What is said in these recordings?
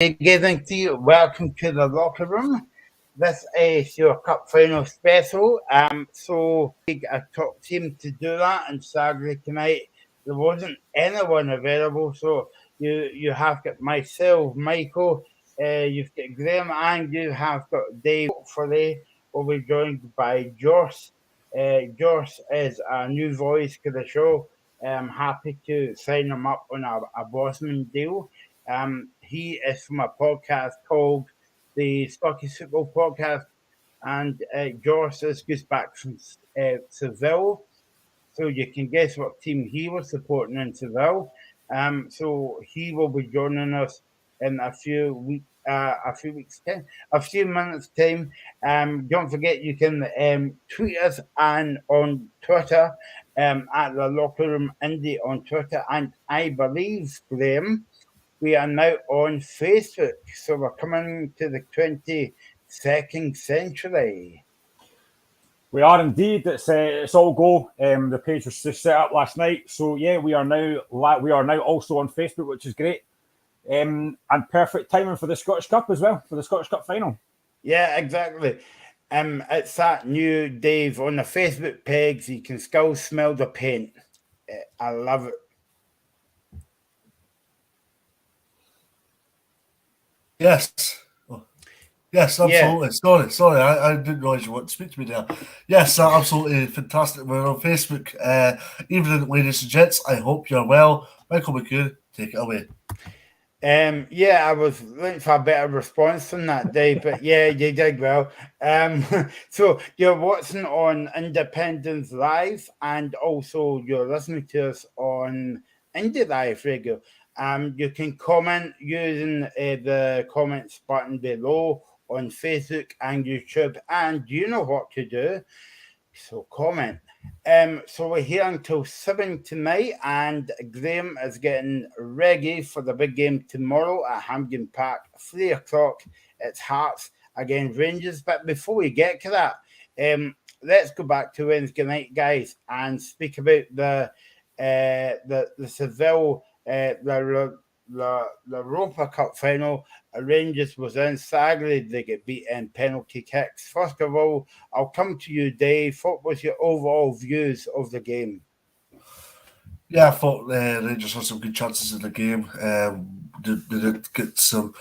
Good evening to you. Welcome to the locker room. This is your cup final special. I talked to him to do that, and sadly tonight there wasn't anyone available. So you have got myself, Michael, you've got Graham, and you have got Dave. Hopefully, will be joined by Josh. Josh is a new voice to the show. I'm happy to sign him up on a Bosman deal. He is from a podcast called the Scottish Football Podcast, and Josh is just back from Seville. So you can guess what team he was supporting in Seville. So he will be joining us in a few minutes time. Don't forget you can tweet us and on Twitter at the Locker Room Indie on Twitter, and I believe Graham we are now on Facebook, so we're coming to the 22nd century. We are indeed. It's all go. The page was just set up last night, so yeah, we are now also on Facebook, which is great. And perfect timing for the Scottish Cup as well, for the Scottish Cup final. Yeah, exactly. It's that new Dave on the Facebook page. You can still smell the paint. I love it. Yes. Yes, absolutely. Yeah. Sorry, I didn't realise you wanted to speak to me there. Yes, absolutely fantastic. We're on Facebook. Evening, ladies and gents. I hope you're well. Michael McCune, take it away. Yeah, I was looking for a better response from that, Dave, but yeah, you did well. So you're watching on Independence Live, and also you're listening to us on Indie Live Radio. You can comment using the comments button below on Facebook and YouTube, and you know what to do. So comment. So we're here until 7 tonight, and Graham is getting ready for the big game tomorrow at Hampden Park, 3 o'clock. It's Hearts against Rangers. But before we get to that, let's go back to Wednesday night, guys, and speak about the Seville the Europa Cup final. Rangers was in. Sadly, they get beat in penalty kicks. First of all, I'll come to you, Dave. What was your overall views of the game? Yeah, I thought Rangers had some good chances in the game. They did get some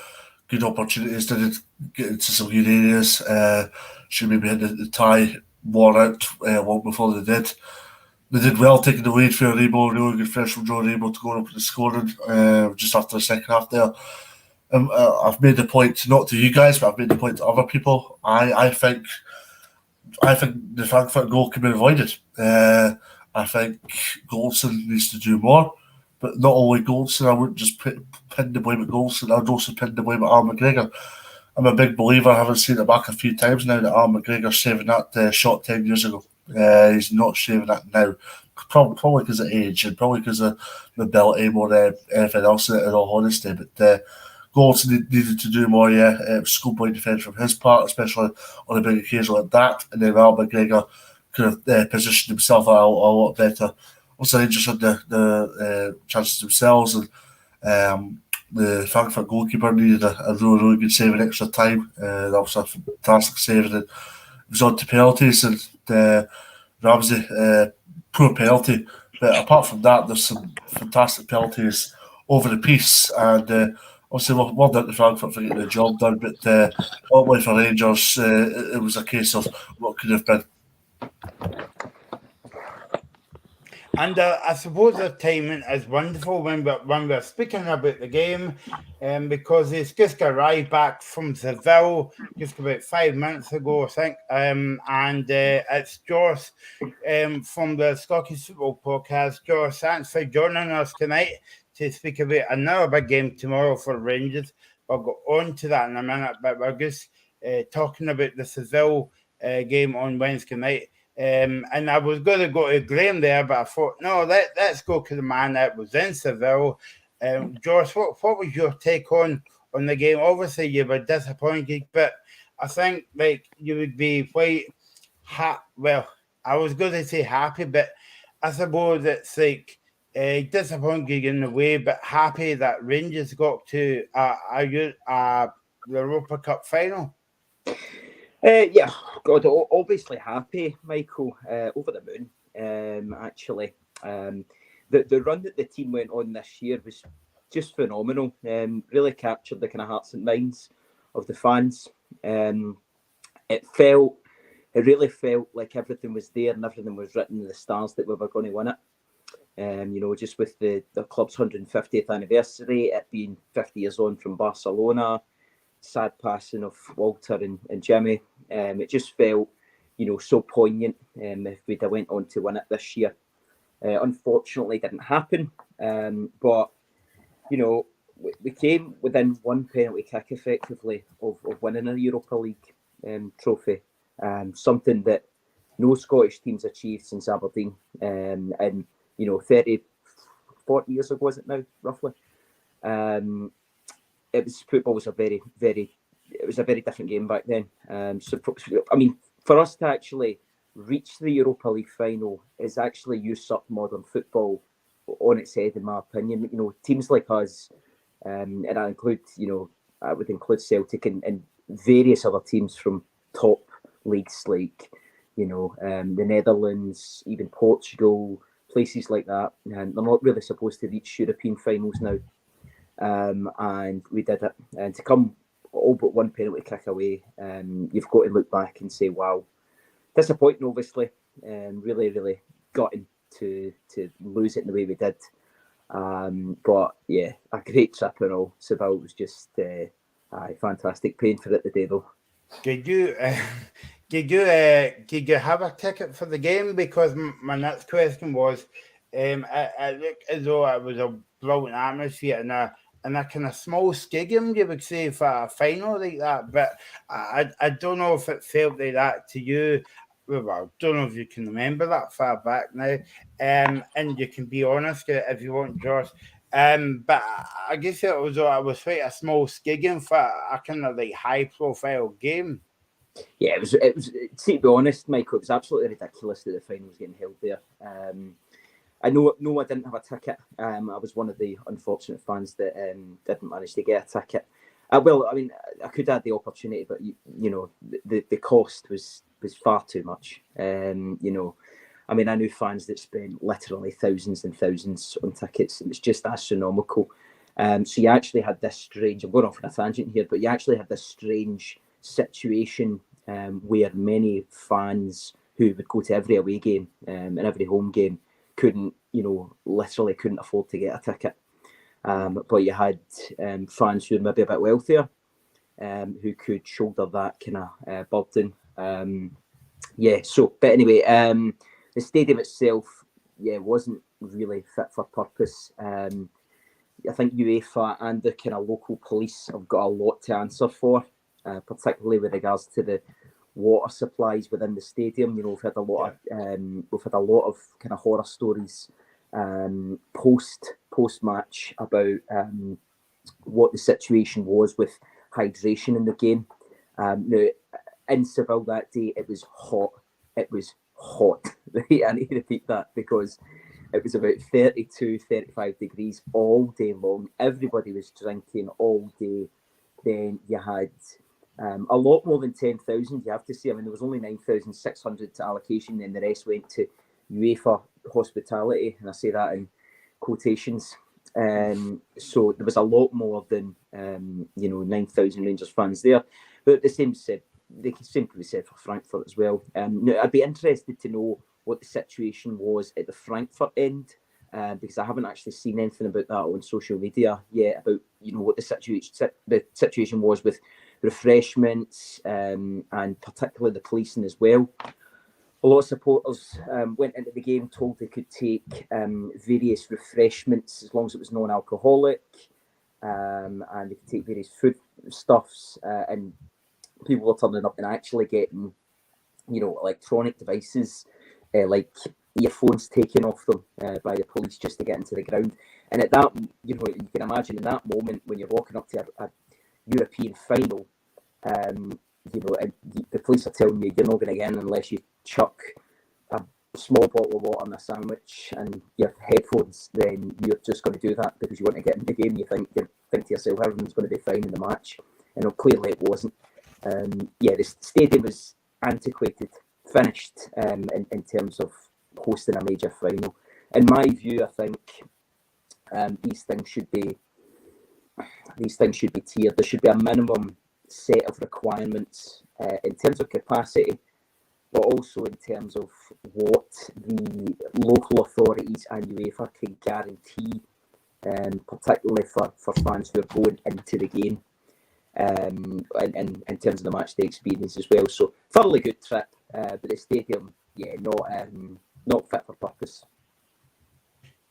good opportunities. They did get into some good areas. Should maybe hit the tie one out long before they did. They did well taking the lead for Rebo, really good fresh from Joe Rebo to go up with the scoring just after the second half there. I've made the point, not to you guys, but I've made the point to other people. I think the Frankfurt goal can be avoided. I think Goldson needs to do more, but not only Goldson. I wouldn't just pin the blame at Goldson. I'd also pin the blame at Al McGregor. I'm a big believer. I haven't seen it back a few times now that Al McGregor's saving that shot 10 years ago. He's not saving that now, probably because of age and probably because of mobility more than anything else. In all honesty, but Goldson needed to do more. Yeah, schoolboy defence from his part, especially on a big occasion like that. And then Al McGregor could have positioned himself a lot better. Also, they just had the chances themselves, and the Frankfurt goalkeeper needed a really good save in extra time. That was a fantastic save, and it was on to penalties, and Ramsey, poor penalty. But apart from that, there's some fantastic penalties over the piece, and obviously well done to Frankfurt for getting the job done. But ultimately for Rangers, it was a case of what could have been. And I suppose the timing is wonderful when we're speaking about the game, because he's just arrived back from Seville just about 5 minutes ago, I think. And it's Josh from the Scottish Football Podcast. Josh, thanks for joining us tonight to speak about another big game tomorrow for Rangers. We'll go on to that in a minute, but we're just talking about the Seville game on Wednesday night. And I was going to go to Graham there, but I thought, no, let's go to the man that was in Seville. Josh, what was your take on the game? Obviously, you were disappointed, but I think you would be quite well, I was going to say happy, but I suppose it's Disappointed in a way, but happy that Rangers got to the Europa Cup final. Yeah, God, obviously happy, Michael. Over the moon, actually. The run that the team went on this year was just phenomenal. Really captured the kind of hearts and minds of the fans. It really felt like everything was there and everything was written in the stars that we were going to win it. Just with the club's 150th anniversary, it being 50 years on from Barcelona, sad passing of Walter and Jimmy. It just felt, so poignant if we'd have went on to win it this year. Unfortunately, didn't happen. But, we came within one penalty kick effectively of winning a Europa League trophy. Something that no Scottish teams achieved since Aberdeen. And 40 years ago, is it now, roughly? Football was a very, very, it was a very different game back then. For us to actually reach the Europa League final is actually usurped modern football on its head, in my opinion. Teams like us, and I would include Celtic and various other teams from top leagues like, the Netherlands, even Portugal, places like that. And they're not really supposed to reach European finals now. And we did it. And to come all but one penalty kick away, you've got to look back and say, wow, disappointing, obviously. Really, really gutting to lose it in the way we did. But yeah, a great trip and all. Seville was just fantastic. Paying for it today, though. Did you have a ticket for the game? Because my next question was, it looked as though it was a brilliant atmosphere and a kind of small stadium, you would say, for a final like that. But I don't know if it felt like that to you. Well, I don't know if you can remember that far back now. And you can be honest if you want, Josh. But I guess it was quite a small stadium for a kind of like high profile game. Yeah, it was. To be honest, Michael, it was absolutely ridiculous that the final was getting held there. I know I didn't have a ticket. I was one of the unfortunate fans that didn't manage to get a ticket. I could have had the opportunity, but the cost was far too much. I knew fans that spent literally thousands and thousands on tickets. It was just astronomical. So you actually had this strange. I'm going off on a tangent here, but you actually had this strange situation where many fans who would go to every away game and every home game literally couldn't afford to get a ticket. But you had fans who were maybe a bit wealthier who could shoulder that kind of burden. But anyway, the stadium itself, wasn't really fit for purpose. I think UEFA and the kind of local police have got a lot to answer for, particularly with regards to the water supplies within the stadium. We've had a lot of kind of horror stories post match about what the situation was with hydration in the game. Now, in Seville that day, it was hot. It was hot. I need to repeat that because it was about 32, 35 degrees all day long. Everybody was drinking all day. Then you had a lot more than 10,000, you have to say. There was only 9,600 to allocation, and the rest went to UEFA hospitality, and I say that in quotations. So there was a lot more than 9,000 Rangers fans there. But the same could be said for Frankfurt as well. I'd be interested to know what the situation was at the Frankfurt end, because I haven't actually seen anything about that on social media yet, about what the situation was with refreshments and particularly the policing as well. A lot of supporters went into the game told they could take various refreshments as long as it was non-alcoholic, and they could take various foodstuffs, and people were turning up and actually getting electronic devices like earphones taken off them by the police just to get into the ground. And at that, you can imagine in that moment when you're walking up to a European final, and the police are telling you you're not going to get in unless you chuck a small bottle of water and a sandwich and your headphones, then you're just going to do that because you want to get in the game. You think to yourself, everyone's going to be fine in the match. And clearly it wasn't. The stadium was antiquated, finished in terms of hosting a major final. In my view, I think these things should be tiered. There should be a minimum set of requirements in terms of capacity, but also in terms of what the local authorities and UEFA can guarantee, particularly for fans who are going into the game, and in terms of the match day experience as well. So thoroughly good trip, but the stadium, not fit for purpose.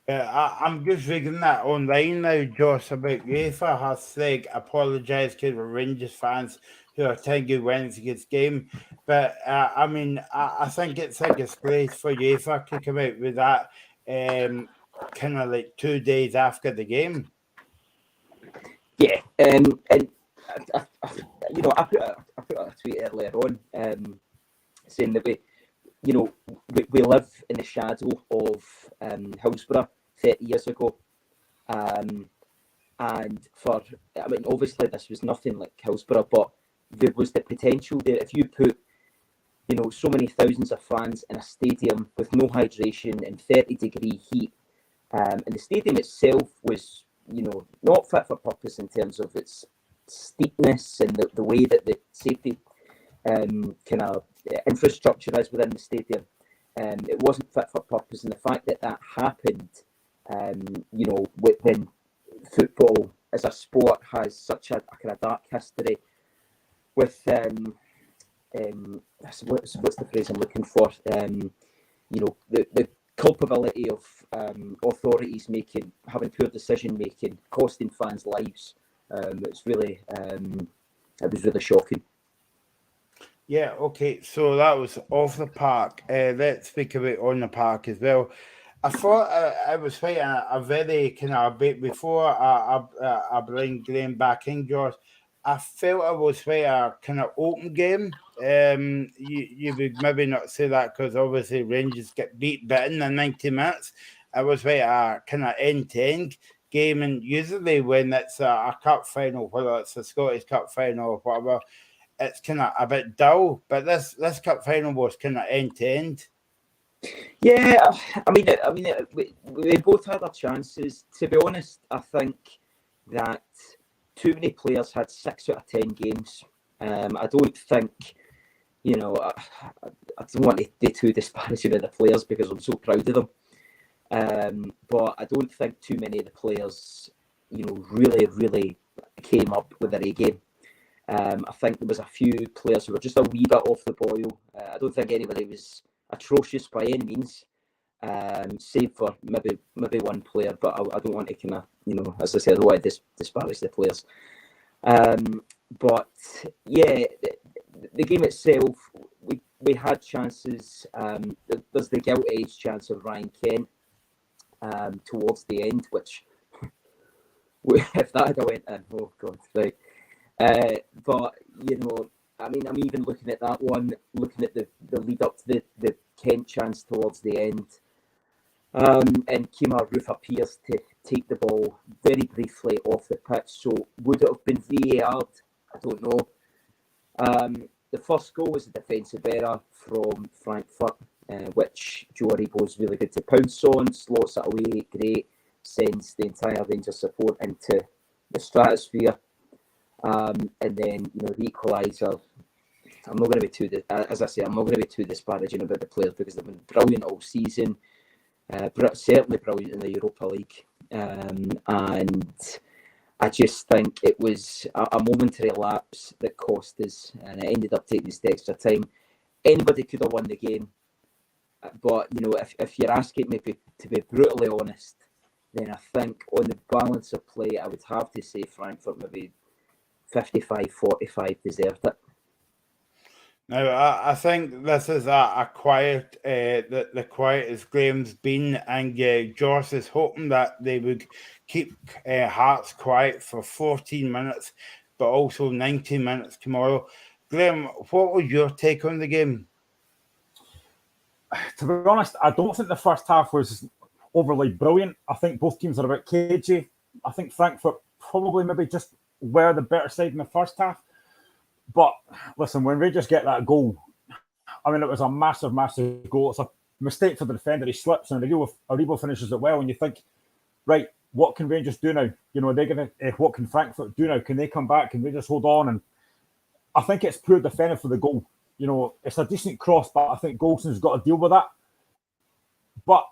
I'm just reading that online now, Josh, about UEFA has apologised to the Rangers fans who attended Wednesday's game. But I think it's a disgrace for UEFA to come out with that kind of like 2 days after the game. Yeah, and I put a tweet earlier on saying that we live in the shadow of Hillsborough 30 years ago. And obviously this was nothing like Hillsborough, but there was the potential there. If you put, so many thousands of fans in a stadium with no hydration and 30-degree heat, and the stadium itself was, not fit for purpose in terms of its steepness and the way that the safety kind of infrastructure is within the stadium. It wasn't fit for purpose, and the fact that happened, when football as a sport has such a kind of dark history with what's the phrase I'm looking for? The culpability of authorities having poor decision making, costing fans lives. It was really shocking. Yeah, okay, so that was off the park. Let's speak about on the park as well. I thought I was fighting a very kind of bit before I bring Graham back in, George. I felt I was fighting a kind of open game. You would maybe not say that because obviously Rangers get beat, but in the 90 minutes, I was fighting a kind of end-to-end game, and usually when it's a cup final, whether it's a Scottish Cup final or whatever, it's kind of a bit dull, but this cup final was kind of end to end. Yeah, we both had our chances. To be honest, I think that too many players had 6 out of 10 games. I don't think, I don't want to be too disparaging of the players because I'm so proud of them. But I don't think too many of the players, really came up with their A game. I think there was a few players who were just a wee bit off the boil. I don't think anybody was atrocious by any means, save for maybe one player. But I don't want to kind of, as I said, I don't want to disparage the players. But yeah, the game itself, we had chances. There's the gilt-edged chance of Ryan Kent towards the end, which if that had went in, oh god, right. But I'm even looking at that one, looking at the lead up to the Kent chance towards the end, and Kemar Roofe appears to take the ball very briefly off the pitch. So would it have been VAR? I don't know. The first goal was a defensive error from Frankfurt, which Joe Aribo was really good to pounce on, slots it away, great, sends the entire Rangers support into the stratosphere. And then, the equaliser, I'm not going to be too, as I say, I'm not going to be too disparaging about the players because they've been brilliant all season, certainly brilliant in the Europa League. And I just think it was a momentary lapse that cost us, and it ended up taking us to extra time. Anybody could have won the game, but if you're asking me to be brutally honest, then I think on the balance of play, I would have to say Frankfurt maybe 55-45 deserved it. Now, I think this is a quiet, the quietest Graham's been, and Josh is hoping that they would keep Hearts quiet for 14 minutes, but also 90 minutes tomorrow. Graham, what was your take on the game? to be honest, I don't think the first half was overly brilliant. I think both teams are a bit cagey. I think Frankfurt probably maybe just were the better side in the first half. But listen, when Rangers get that goal, I mean, it was a massive, massive goal. It's a mistake for the defender. He slips and Aribo finishes it well. And you think, right, what can Rangers do now? You know, they're going to, what can Frankfurt do now? Can they come back? Can they just hold on? And I think it's poor defending for the goal. You know, it's a decent cross, but I think Golson's got to deal with that. But,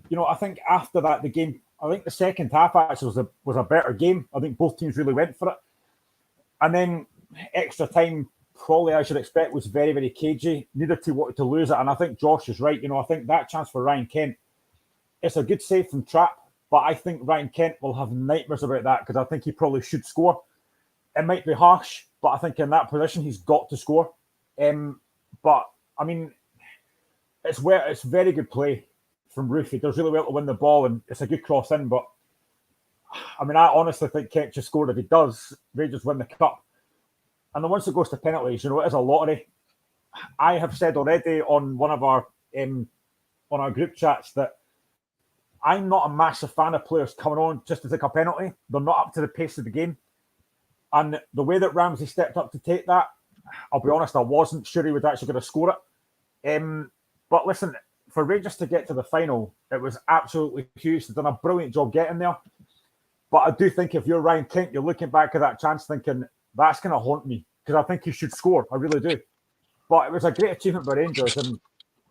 you know, I think after that, the game, I think the second half actually was a better game. I think both teams really went for it. And then extra time, probably I should expect, was very, very cagey. Neither team wanted to lose it. And I think Josh is right. You know, I think that chance for Ryan Kent, it's a good save from Trapp, but I think Ryan Kent will have nightmares about that because I think he probably should score. It might be harsh, but I think in that position, he's got to score. But, I mean, it's very good play from Roofe. He does really well to win the ball, and it's a good cross in. But, I mean, I honestly think Kent just scored. If he does, Rangers win the cup. And then once it goes to penalties, you know, it is a lottery. I have said already on one of our on our group chats that I'm not a massive fan of players coming on just to take a penalty. They're not up to the pace of the game. And the way that Ramsey stepped up to take that, I'll be honest, I wasn't sure he was actually going to score it. But listen, for Rangers to get to the final, it was absolutely huge. They've done a brilliant job getting there. But I do think if you're Ryan Kent, you're looking back at that chance thinking, that's going to haunt me because I think he should score. I really do. But it was a great achievement by Rangers. And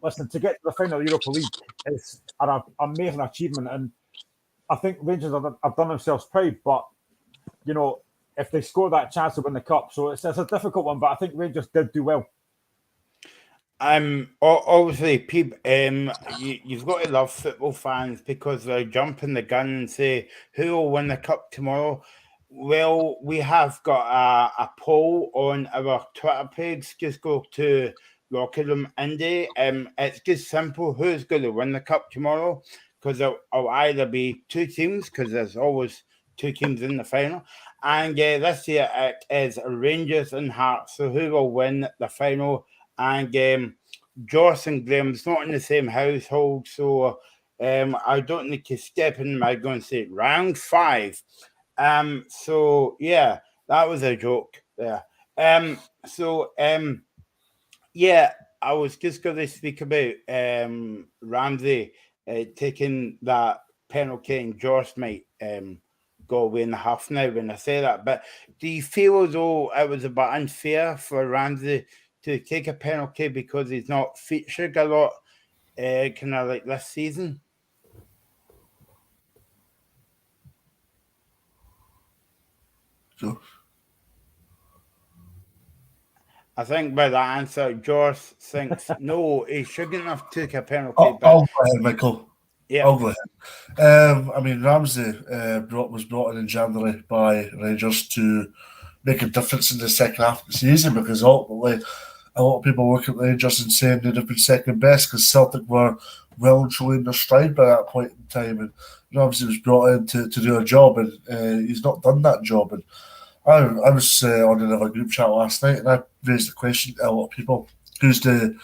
listen, to get to the final of the Europa League is an amazing achievement. And I think Rangers have done themselves proud. But, you know, if they score that chance to win the cup, so it's a difficult one. But I think Rangers did do well. Obviously, Peep, you've got to love football fans because they jump in the gun and say, who will win the cup tomorrow? Well, we have got a poll on our Twitter page. Just go to Locker Room Indie. It's just simple. Who's going to win the cup tomorrow? Because it'll either be two teams, because there's always two teams in the final. And this year it is Rangers and Hearts. So who will win the final? And Joss and Graham's not in the same household, so I don't need to step in. I'm going to say round 5. So yeah, that was a joke there. Yeah, I was just going to speak about Ramsey taking that penalty, and Josh might go away in the half now when I say that. But do you feel as though it was a bit unfair for Ramsey to take a penalty because he's not featured a lot, kind of like this season? Josh? I think by that answer, Josh thinks no, he shouldn't have took a penalty. I'll go ahead, Michael. Yeah, I'll go ahead. I mean, Ramsey was brought in January by Rangers to make a difference in the second half of the season because ultimately a lot of people look at Rangers and saying they'd have been second best because Celtic were well and truly in their stride by that point in time, and Ramsey was brought in to do a job, and he's not done that job. And I was on another group chat last night, and I raised the question to a lot of people: who's the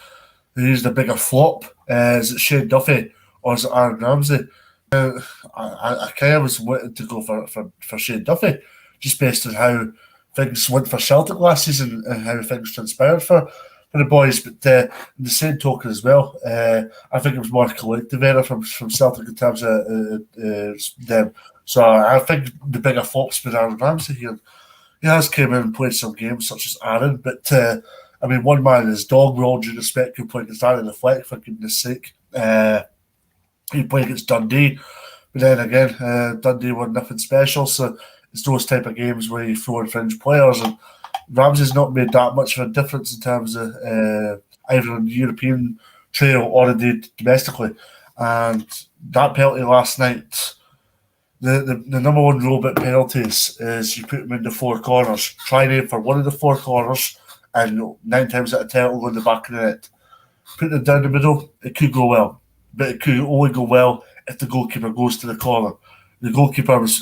bigger flop? Is it Shane Duffy or is it Aaron Ramsey? I kind of was wanting to go for Shane Duffy, just based on how things went for Celtic last season and how things transpired for the boys. But in the same token as well, I think it was more collective error from Celtic in terms of them. So I think the bigger flop's been Aaron Ramsey here. He has came in and played some games such as Aaron, but I mean, one man is dog. With all due respect, could play against Aaron the Fleck, for goodness sake. He played against Dundee, but then again, Dundee were nothing special. So it's those type of games where you throw in fringe players, and Ramsey's not made that much of a difference in terms of either on the European trail or indeed domestically. And that penalty last night, the number one rule about penalties is you put them in the four corners. Try and aim for one of the four corners, and 9 times out of 10 it'll go in the back of the net. Put them down the middle, it could go well, but it could only go well if the goalkeeper goes to the corner. The goalkeeper was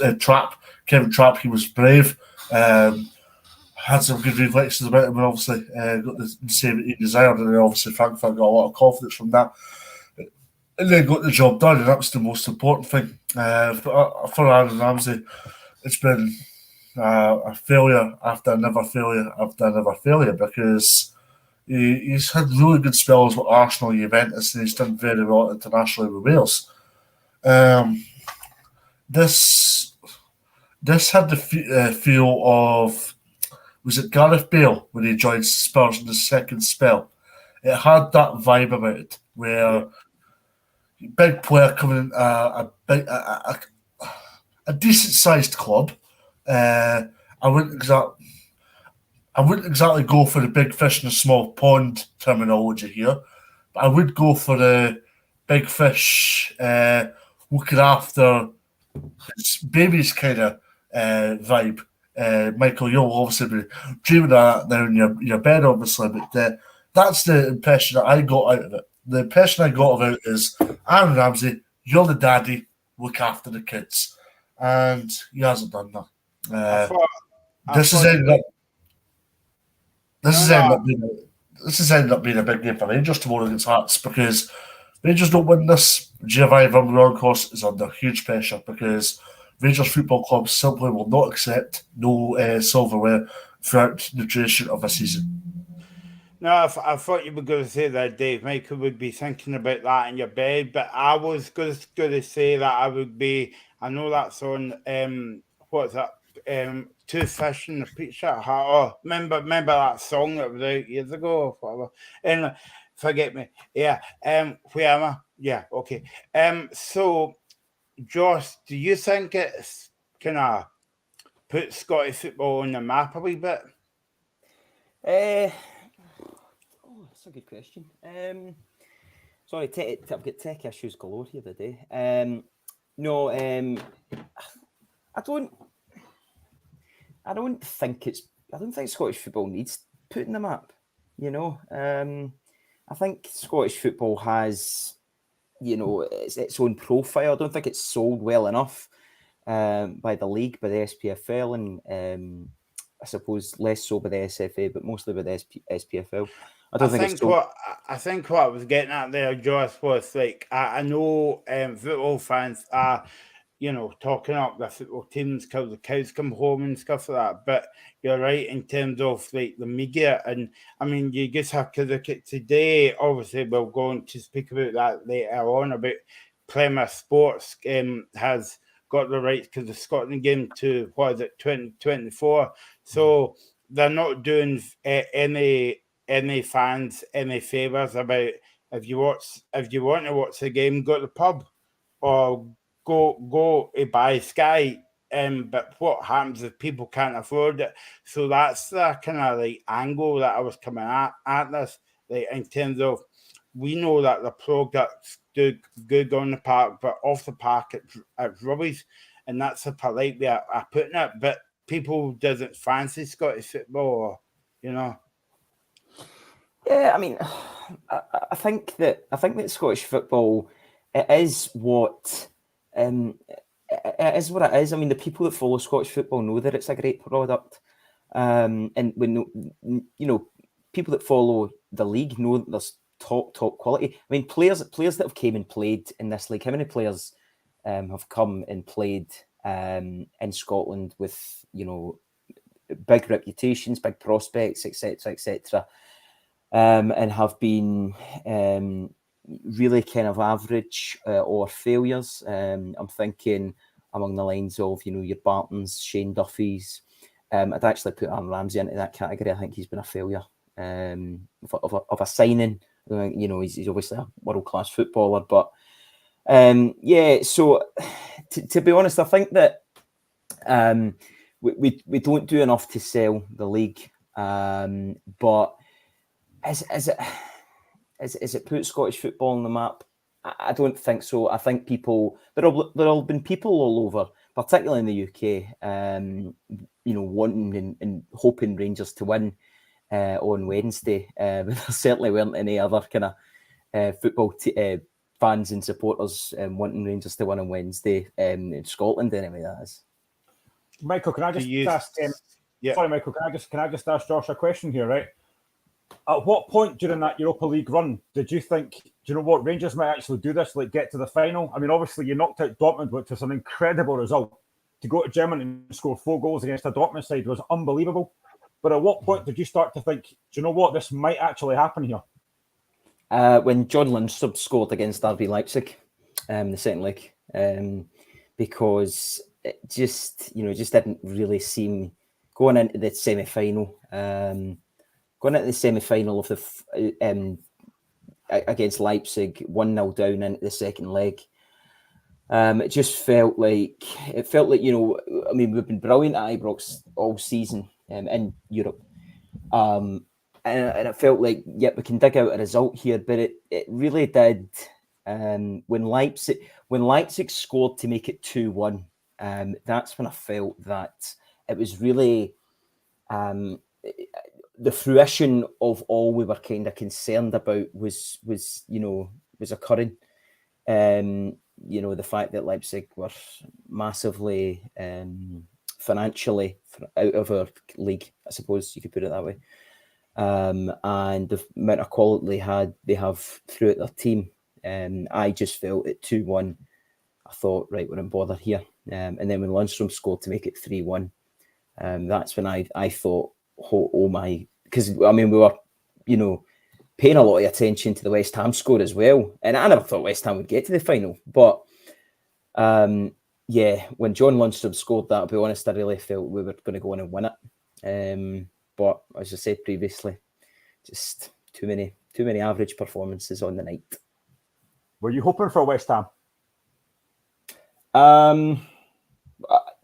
Kevin Trapp. He was brave, had some good reflexes about him, and obviously got the save that he desired, and then obviously Frankfurt got a lot of confidence from that. and they got the job done, and that was the most important thing. For Aaron Ramsey, it's been a failure after another failure after another failure, because he's had really good spells with Arsenal, Juventus, and he's done very well internationally with Wales. This had the feel of, was it Gareth Bale when he joined Spurs in the second spell? It had that vibe about it, where big player coming in a decent sized club. I wouldn't exactly go for the big fish in a small pond terminology here, but I would go for the big fish looking after his babies kind of vibe. Michael, you'll obviously be dreaming of that now in your bed, obviously, but that's the impression that I got out of it. The impression I got of it is, Aaron Ramsey, you're the daddy, look after the kids. And he hasn't done that. This has ended up being a big game for Rangers tomorrow against Hearts, because Rangers don't win this, Giovanni Van Bronckhorst is under huge pressure, because Rangers Football Club simply will not accept no silverware throughout the duration of a season. No, I thought you were going to say that Dave Michael would be thinking about that in your bed, but I was going to say that I would be. I know that's on. What's that? Two Fish and a Pizza Hut. Oh, remember that song that was out years ago or whatever. And forget me. Yeah. Where am I? Yeah. Okay. So, Josh, do you think it's kind of put Scottish football on the map a wee bit? That's a good question. Sorry, I've got tech issues galore here today. No, I don't think Scottish football needs put in the map. You know, I think Scottish football has, you know, its own profile. I don't think it's sold well enough by the league, by the SPFL, and I suppose less so by the SFA, but mostly by the SPFL. I think what I was getting at there, Josh, was like, I know football fans are, you know, talking up the football teams because the cows come home and stuff like that. But you're right in terms of like the media, and I mean, you just have to look at today. Obviously, we're going to speak about that later on. About Premier Sports has got the rights to the Scotland game to 2024. So they're not doing any fans any favours about if you want to watch the game, go to the pub or go to buy Sky. But what happens if people can't afford it? So that's the kind of like angle that I was coming at this, like in terms of, we know that the products do good on the park, but off the park it's rubbish, and that's a polite way of putting it. But people doesn't fancy Scottish football, or, you know. Yeah, I mean, I think that Scottish football, it is what it is. I mean, the people that follow Scottish football know that it's a great product, and when, you know, people that follow the league know that there's top quality. I mean, players that have came and played in this league. How many players have come and played in Scotland with, you know, big reputations, big prospects, etc., and have been really kind of average or failures. I'm thinking along the lines of, you know, your Bartons, Shane Duffys. I'd actually put Aaron Ramsey into that category. I think he's been a failure of a signing. You know, he's obviously a world-class footballer, but yeah. So to be honest, I think that we don't do enough to sell the league, but is it put Scottish football on the map? I don't think so. I think there have been people all over, particularly in the UK, you know, wanting and hoping Rangers to win on Wednesday. But there certainly weren't any other kind of football fans and supporters wanting Rangers to win on Wednesday in Scotland. Anyway, that is. Michael, can I just ask? Sorry, Michael. Can I just ask Josh a question here, right? At what point during that Europa League run did you think you know what, Rangers might actually do this, like get to the final. I mean, obviously you knocked out Dortmund, which was an incredible result. To go to Germany and score 4 goals against a Dortmund side was unbelievable. But at what point did you start to think, do you know what, this might actually happen here? When John Lundstrom scored against RB Leipzig, the second leg, because it just didn't really seem going into the semi-final. Going into the semi-final of the against Leipzig, 1-0 down into the second leg. It just felt like you know, I mean, we've been brilliant at Ibrox all season in Europe. And it felt like, yep, we can dig out a result here, but it really did. When Leipzig scored to make it 2-1, that's when I felt that it was really the fruition of all we were kind of concerned about was occurring. You know, the fact that Leipzig were massively financially out of our league, I suppose you could put it that way. And the amount of quality they have throughout their team. I just felt at 2-1, I thought, right, we're in bother here. And then when Lundstrom scored to make it 3-1, that's when I thought, oh my, because I mean, we were, you know, paying a lot of attention to the West Ham score as well. And I never thought West Ham would get to the final. But yeah, when John Lundstrom scored that, I'll be honest, I really felt we were going to go on and win it. But as I said previously, just too many average performances on the night. Were you hoping for West Ham?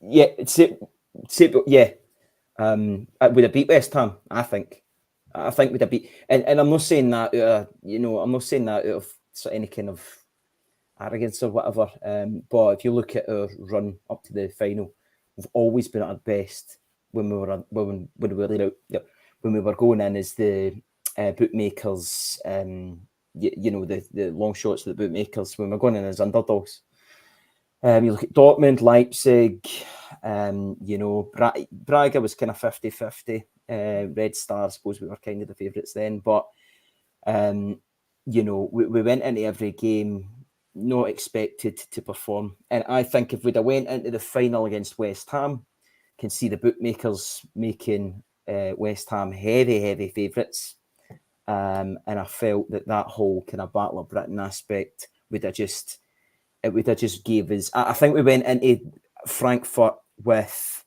Yeah, yeah. Would have beat West Ham, I think. We'd have beat, and I'm not saying that, I'm not saying that out of any kind of arrogance or whatever. But if you look at our run up to the final, we've always been at our best when we were going in as the bookmakers. The long shots of the bookmakers when we're going in as underdogs. You look at Dortmund, Leipzig, Braga was kind of 50-50. Red Star, I suppose we were kind of the favourites then. But, we went into every game not expected to perform. And I think if we'd have went into the final against West Ham, can see the bookmakers making West Ham heavy favourites. And I felt that whole kind of Battle of Britain aspect would have just gave us. I think we went into Frankfurt with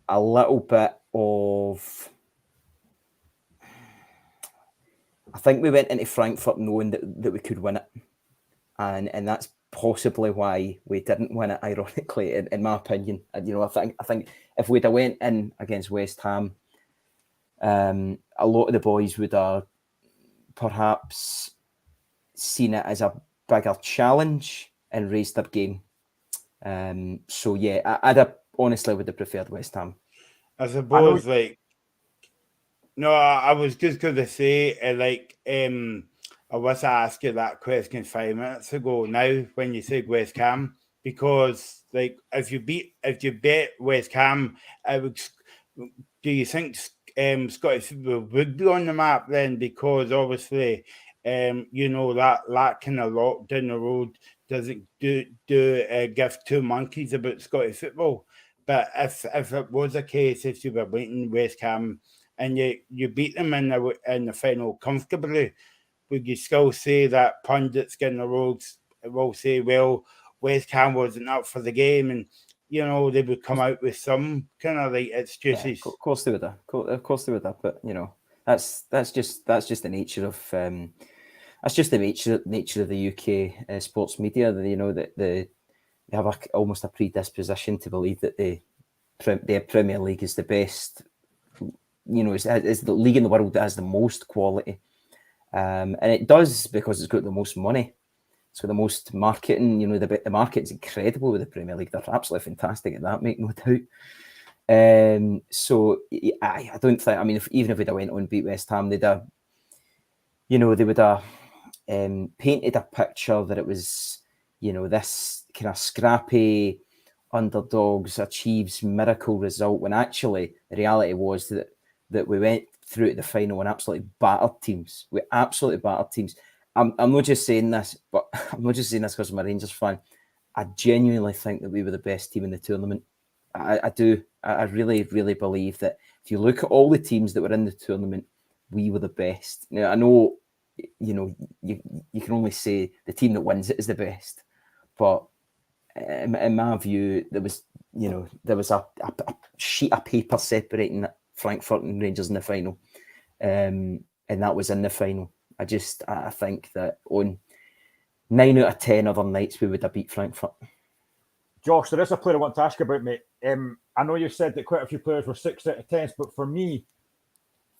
a little bit of. I think we went into Frankfurt knowing that we could win it, and that's possibly why we didn't win it. Ironically, in my opinion, I think if we'd have went in against West Ham, a lot of the boys would have perhaps seen it as a bigger challenge and raised their game. So yeah, I'd honestly would have preferred West Ham. I suppose, I was just going to say, I was asked you that question 5 minutes ago. Now, when you said West Ham, because if you bet West Ham, do you think Scottish football would be on the map then? Because obviously, that kind of lock down the road doesn't give two monkeys about Scottish football. But if it was a case, if you were beating West Ham and you beat them in the final comfortably, would you still say that pundits getting the roads will say, well, West Ham wasn't up for the game, and they would come out with some kind of excuses? Yeah, of course they would have. Of course they would have. But that's just the nature of that's just the nature of the UK sports media. That they have almost a predisposition to believe that the Premier League is the best. Is the league in the world that has the most quality, and it does because it's got the most money. It's got the most marketing. The marketing's incredible with the Premier League. They're absolutely fantastic at that, make no doubt. So I don't think. I mean, even if we'd have went on and beat West Ham, they would have painted a picture that it was, this kind of scrappy underdogs achieves miracle result, when actually the reality was that we went through to the final and absolutely battered teams. We absolutely battered teams. I'm not just saying this, but I'm not just saying this because I'm a Rangers fan. I genuinely think that we were the best team in the tournament. I do. I really, really believe that if you look at all the teams that were in the tournament, we were the best. Now, I know, you can only say the team that wins it is the best, but in my view, there was a sheet of paper separating Frankfurt and Rangers in the final, and that was in the final. I think that on 9 out of 10 other nights we would have beat Frankfurt. Josh, there is a player I want to ask about, mate. I know you said that quite a few players were 6 out of 10s, but for me,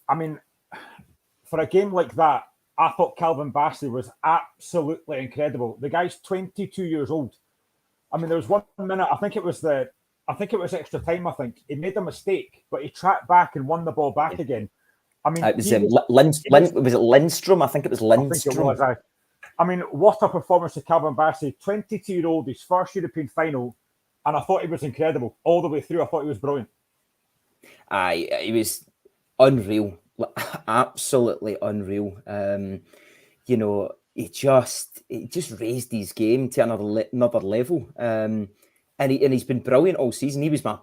I mean, for a game like that, I thought Calvin Bassey was absolutely incredible. The guy's 22 years old. I mean, there was 1 minute, I think it was extra time, I think. He made a mistake, but he tracked back and won the ball back again. I mean, it was was it Lindstrom? I think it was Lindstrom. I mean, what a performance of Calvin Bassey, 22-year-old, his first European final, and I thought he was incredible all the way through. I thought he was brilliant. He was unreal, absolutely unreal. He just raised his game to another level, and he's been brilliant all season. He's been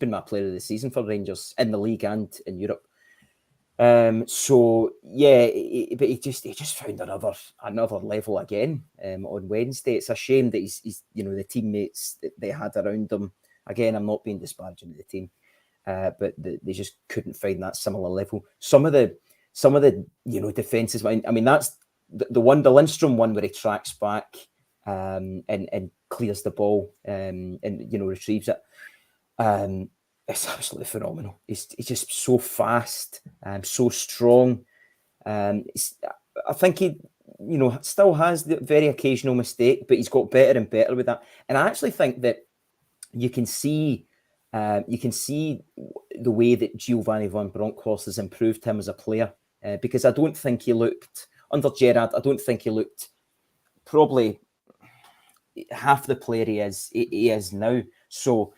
my player of the season for Rangers in the league and in Europe. But he just found another level again on Wednesday. It's a shame that he's the teammates that they had around him. Again, I'm not being disparaging of the team, but they just couldn't find that similar level. Some of the defenses. I mean, that's the Lindstrom one where he tracks back and clears the ball and retrieves it. It's absolutely phenomenal. He's just so fast and so strong. I think he, still has the very occasional mistake, but he's got better and better with that. And I actually think that you can see the way that Giovanni van Bronckhorst has improved him as a player, because I don't think he looked under Gerrard. I don't think he looked probably half the player he is now. So.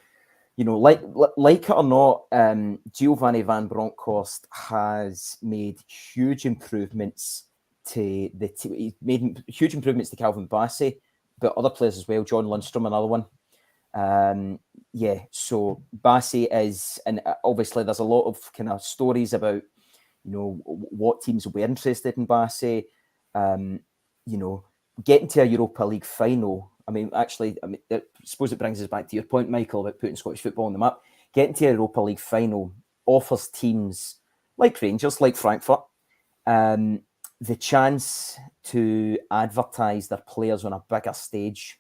Like it or not, Giovanni van Bronckhorst has made huge improvements to the team. He made huge improvements to Calvin Bassey, but other players as well. John Lundstrom, another one. So Bassey is, and obviously there's a lot of kind of stories about, what teams will be interested in Bassey. Getting to a Europa League final. I suppose it brings us back to your point, Michael, about putting Scottish football on the map. Getting to a Europa League final offers teams like Rangers, like Frankfurt, the chance to advertise their players on a bigger stage.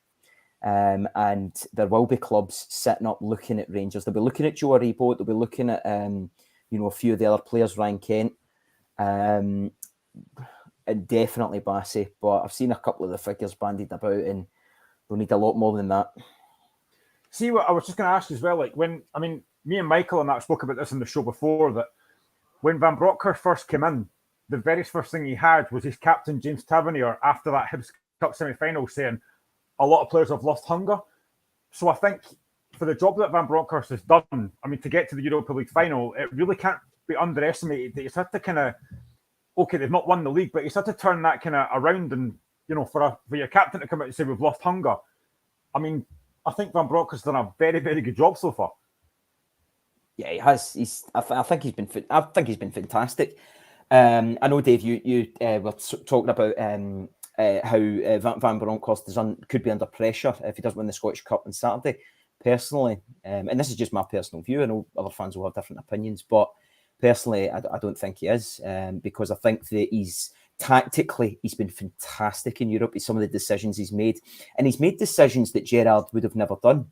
And there will be clubs sitting up looking at Rangers. They'll be looking at Joe Aribo. They'll be looking at, a few of the other players, Ryan Kent. And definitely Bassey. But I've seen a couple of the figures bandied about, and we'll need a lot more than that. See, what I was just going to ask as well, me and Michael and that spoke about this in the show before, that when Van Bronckhorst first came in, the very first thing he had was his captain, James Tavernier, after that Hibs Cup semi-final, saying a lot of players have lost hunger. So I think for the job that Van Bronckhorst has done, to get to the Europa League final, it really can't be underestimated that he's had to kind of, okay, they've not won the league, but he's had to turn that kind of around and, for your captain to come out and say we've lost hunger. I think Van Bronckhorst's done a very, very good job so far. Yeah, he has. I think he's been fantastic. I know, Dave, you were talking about how Van Bronckhorst could be under pressure if he doesn't win the Scottish Cup on Saturday. Personally, and this is just my personal view. I know other fans will have different opinions, but personally, I don't think he is, because I think that he's been fantastic in Europe. Some of the decisions he's made, and he's made decisions that Gerrard would have never done.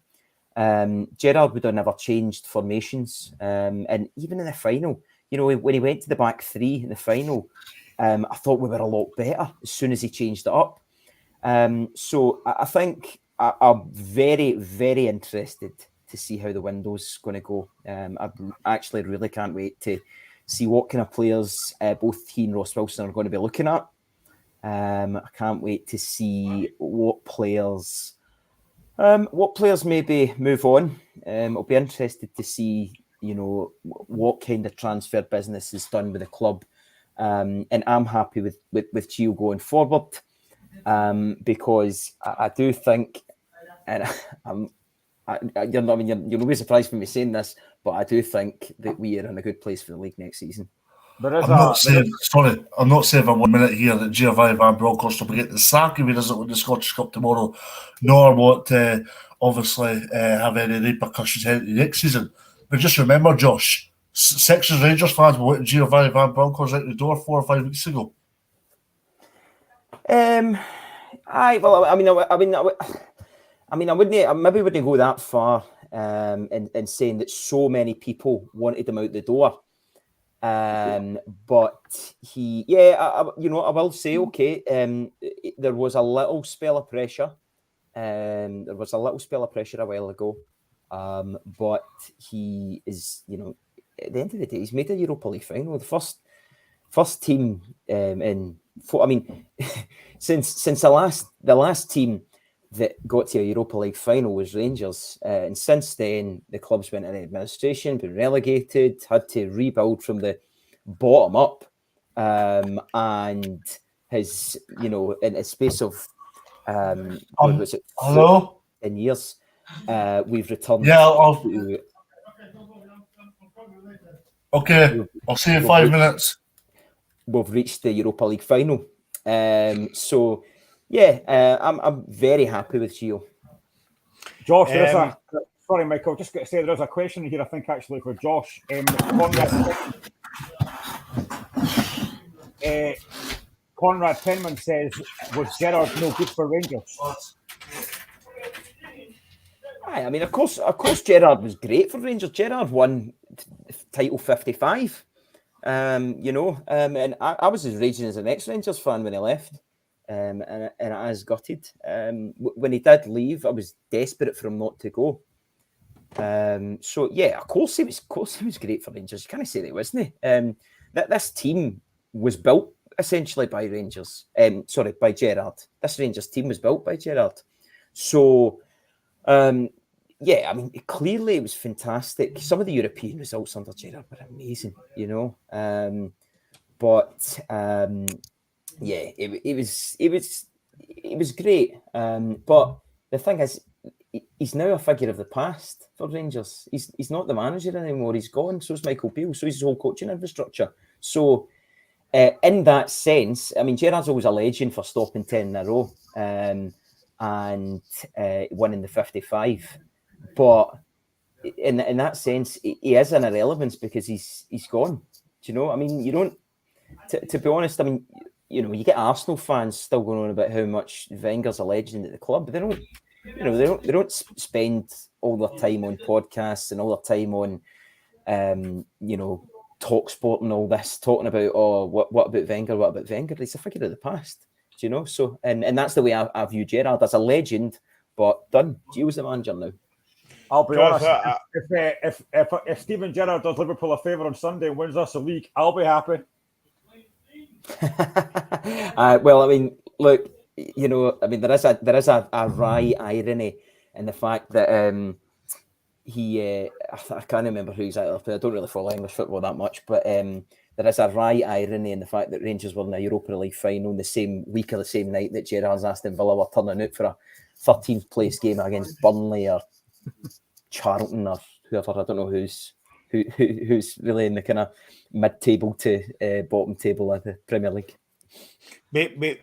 Gerrard would have never changed formations, and even in the final, when he went to the back three in the final, I thought we were a lot better as soon as he changed it up. So I think I'm very, very interested to see how the window's going to go. I actually really can't wait to see what kind of players both he and Ross Wilson are going to be looking at. I can't wait to see what players maybe move on. I'll be interested to see, what kind of transfer business is done with the club And I'm happy with Gio going forward, because I do think, and you're not be surprised when me saying this, but I do think that we are in a good place for the league next season. I'm not saying for 1 minute here that Giovanni Van Bronckhorst will get the sack if he doesn't win the Scottish Cup tomorrow, nor want to obviously have any repercussions heading into next season. But just remember, Josh, Sexton Rangers fans were letting Giovanni Van Bronckhorst out the door 4 or 5 weeks ago. I maybe wouldn't go that far in saying that so many people wanted him out the door. But I will say, okay, there was a little spell of pressure. There was a little spell of pressure a while ago. But he is, at the end of the day, he's made a Europa League final. The first team since the last team that got to a Europa League final was Rangers, and since then the club's went into administration, been relegated, had to rebuild from the bottom up, and has, in a space of hello? 10 years, we've returned. Okay, I'll see you in 5 minutes. We've reached the Europa League final. I'm very happy with Gio. Josh, sorry, Michael, just got to say there's a question here, I think, actually, for Josh. Conrad Penman says, was Gerrard no good for Rangers? Of course, Gerrard was great for Rangers. Gerrard won title 55. And I was as raging as an ex-Rangers fan when he left, and I was gutted. When he did leave, I was desperate for him not to go. Of course he was great for Rangers. You can't say that he wasn't. This team was built essentially by Rangers. By Gerrard. This Rangers team was built by Gerrard. So, clearly it was fantastic. Some of the European results under Gerrard were amazing, it was great. But the thing is, he's now a figure of the past for Rangers. He's not the manager anymore. He's gone. So is Michael Beale. So is his whole coaching infrastructure. So, in that sense, Gerrard's always a legend for stopping 10 in a row and winning the 55. But in that sense, he is an irrelevance because he's gone. Do you know? You don't. To be honest, you get Arsenal fans still going on about how much Wenger's a legend at the club, but they don't spend all their time on podcasts and all their time on Talk Sport and all this, talking about what about Wenger? What about Wenger? He's a figure of the past. Do you know? So and that's the way I view Gerrard, as a legend, but done. Gio's the manager now. I'll be honest. If Steven Gerrard does Liverpool a favour on Sunday and wins us the league, I'll be happy. Look, there is a wry irony in the fact that I can't remember who exactly. I don't really follow English football that much, but there is a wry irony in the fact that Rangers were in a Europa League final in the same week or the same night that Gerrard's Aston Villa were turning out for a 13th place game against Burnley or Charlton or whoever. I don't know who's really in the kind of mid-table to bottom table of the Premier League.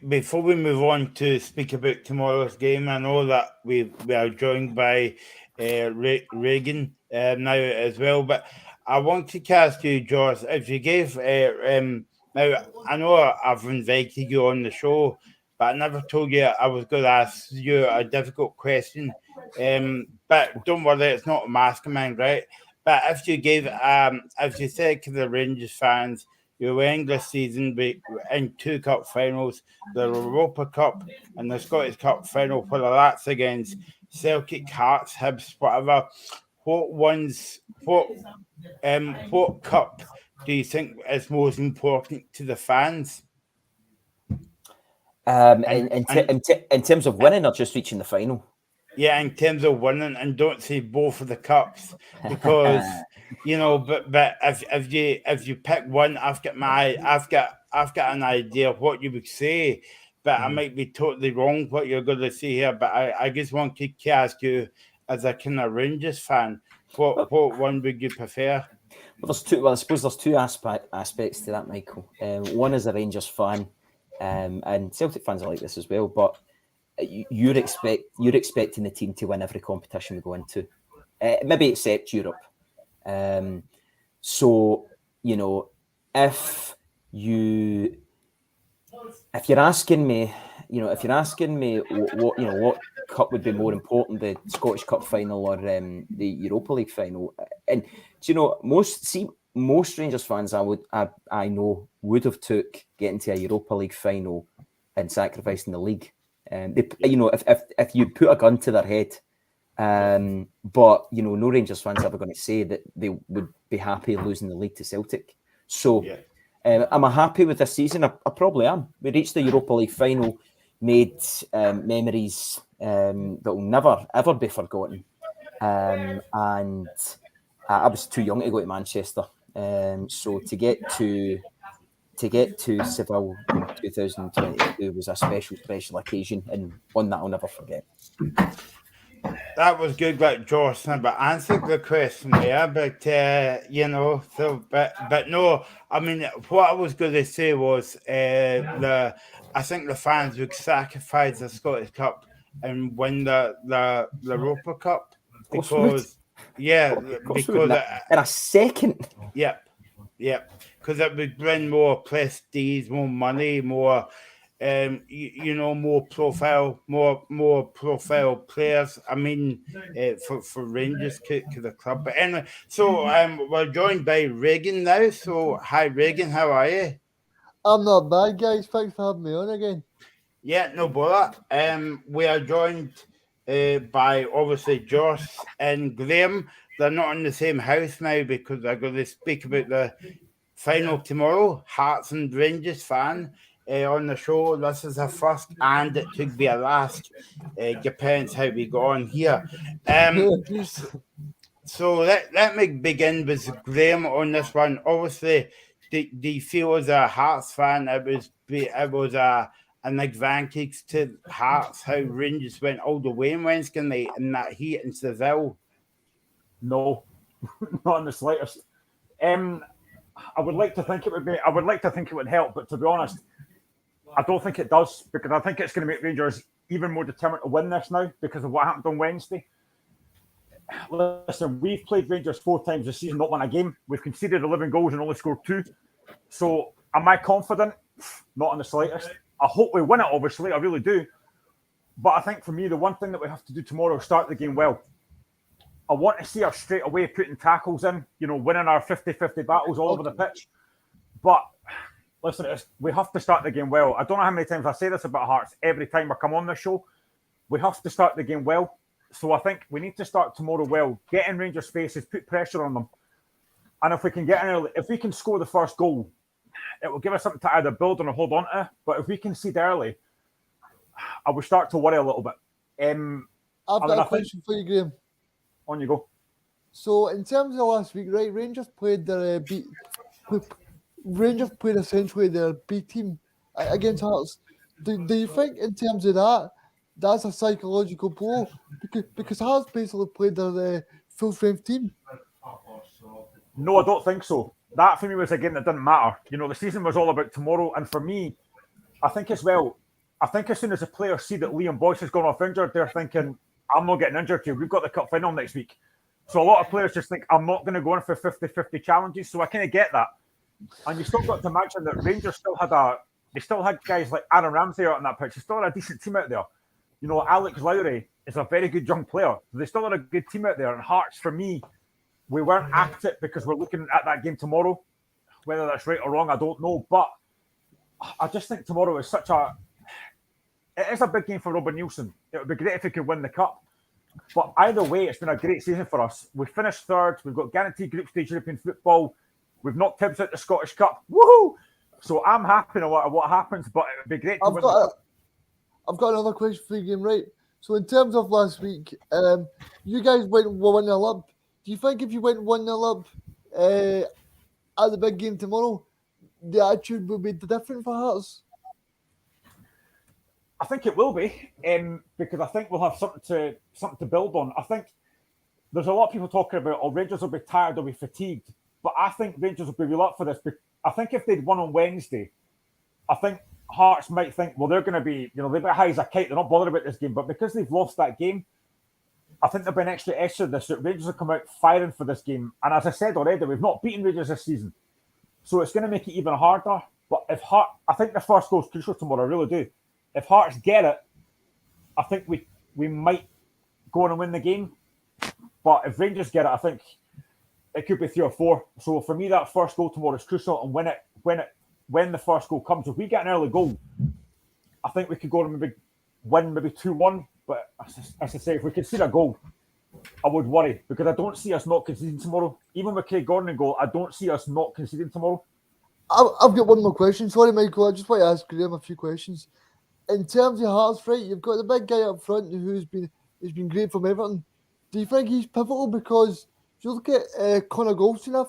Before we move on to speak about tomorrow's game, I know that we are joined by Reagan now as well, but I want to ask you, Josh, if you gave now I know I've invited you on the show, but I never told you I was going to ask you a difficult question. But don't worry, it's not a mastermind, right? But if you gave, if you said to the Rangers fans, your English season in 2 cup finals, the Europa Cup and the Scottish Cup final, whether that's against Celtic, Hearts, Hibs, whatever, what cup do you think is most important to the fans? In terms of winning or just reaching the final? Yeah, in terms of winning, and don't say both of the cups, because you know, but if you pick one, I've got an idea of what you would say, but I might be totally wrong what you're going to say here. But I just want to ask you, as a kind of Rangers fan, what one would you prefer? Well, there's two. Well, I suppose there's two aspects to that, Michael. One is a Rangers fan, and Celtic fans are like this as well. But you're expecting the team to win every competition we go into, maybe except Europe. So you know, if you're asking me, what cup would be more important, the Scottish Cup final or the Europa League final, and do you know most Rangers fans I know would have took getting to a Europa League final and sacrificing the league. If you put a gun to their head, but no Rangers fans ever going to say that they would be happy losing the league to Celtic. So, am I happy with this season? I probably am. We reached the Europa League final, made memories that will never ever be forgotten, and I was too young to go to Manchester. So to get to Seville in 2022 was a special occasion, and one that I'll never forget. That was good, like Josh but answered the question there, but but no, I mean, what I was going to say was I think the fans would sacrifice the Scottish Cup and win the Europa Cup because in a second. Yep, because it would bring more prestige, more money, more. More profile players. I mean, for Rangers to the club. But anyway, so we're joined by Regan now. So hi, Regan, how are you? I'm not bad, guys. Thanks for having me on again. Yeah, no bother. We are joined by obviously Josh and Graham. They're not in the same house now because they're going to speak about the final tomorrow. Hearts and Rangers fan. On the show, this is our first and it could be a last. Depends how we go on here. So let me begin with Graham on this one. Obviously, do you feel as a Hearts fan it was an advantage to Hearts how Rangers went all the way on Wednesday night in that heat in Seville? No, not in the slightest. I would like to think it would be. I would like to think it would help, but to be honest, I don't think it does, because I think it's going to make Rangers even more determined to win this now because of what happened on Wednesday. Listen, we've played Rangers 4 times this season, not won a game. We've conceded 11 goals and only scored 2. So am I confident? Not in the slightest. I hope we win it, obviously. I really do. But I think for me, the one thing that we have to do tomorrow is start the game well. I want to see us straight away putting tackles in, winning our 50-50 battles all over the pitch. But listen, we have to start the game well. I don't know how many times I say this about Hearts every time I come on this show. We have to start the game well. So I think we need to start tomorrow well, get in Rangers' faces, put pressure on them. And if we can get in early, if we can score the first goal, it will give us something to either build on or hold on to. But if we concede early, I will start to worry a little bit. I've got a question for you, Graham. On you go. So in terms of last week, right, Rangers played essentially their B team against Hearts. Do you think in terms of that's a psychological blow? Because Hearts basically played their full strength team. No, I don't think so. That for me was a game that didn't matter. The season was all about tomorrow. And for me, I think as well, as soon as the players see that Liam Boyce has gone off injured, they're thinking, I'm not getting injured here. We've got the cup final next week. So a lot of players just think, I'm not going to go in for 50-50 challenges. So I kind of get that. And you still got to imagine that Rangers still had guys like Aaron Ramsey out on that pitch. They still had a decent team out there. Alex Lowry is a very good young player. They still had a good team out there. And Hearts, for me, we weren't at it because we're looking at that game tomorrow. Whether that's right or wrong, I don't know. But I just think tomorrow is it is a big game for Robin Nielsen. It would be great if he could win the cup. But either way, it's been a great season for us. We finished third. We've got guaranteed group stage European football. We've knocked Hibs out the Scottish Cup. Woohoo! So I'm happy no matter what happens, but it would be great to win the cup. I've got another question for you, Game, right? So in terms of last week, you guys went 1-0 up. Do you think if you went 1-0 up at the big game tomorrow, the attitude will be different for Hearts? I think it will be, because I think we'll have something to build on. I think there's a lot of people talking about, Rangers will be tired, they'll be fatigued, but I think Rangers will be real up for this. I think if they'd won on Wednesday, I think Hearts might think, well, they're going to be, they're a bit high as a kite, they're not bothered about this game, but because they've lost that game, I think there'll be an extra this, that Rangers will come out firing for this game. And as I said already, we've not beaten Rangers this season, so it's going to make it even harder. But if I think the first goal is crucial tomorrow, I really do. If Hearts get it, I think we might go on and win the game. But if Rangers get it, I think it could be 3 or 4. So for me, that first goal tomorrow is crucial. And when the first goal comes, if we get an early goal, I think we could go and maybe win 2-1. But as I say, if we concede a goal, I would worry, because I don't see us not conceding tomorrow. Even with Craig Gordon in goal, I don't see us not conceding tomorrow. I've got one more question. Sorry, Michael. I just want to ask Graham a few questions. In terms of Hearts, right, you've got the big guy up front who's been great from Everton. Do you think he's pivotal? Because if you look at Connor Goldstein, I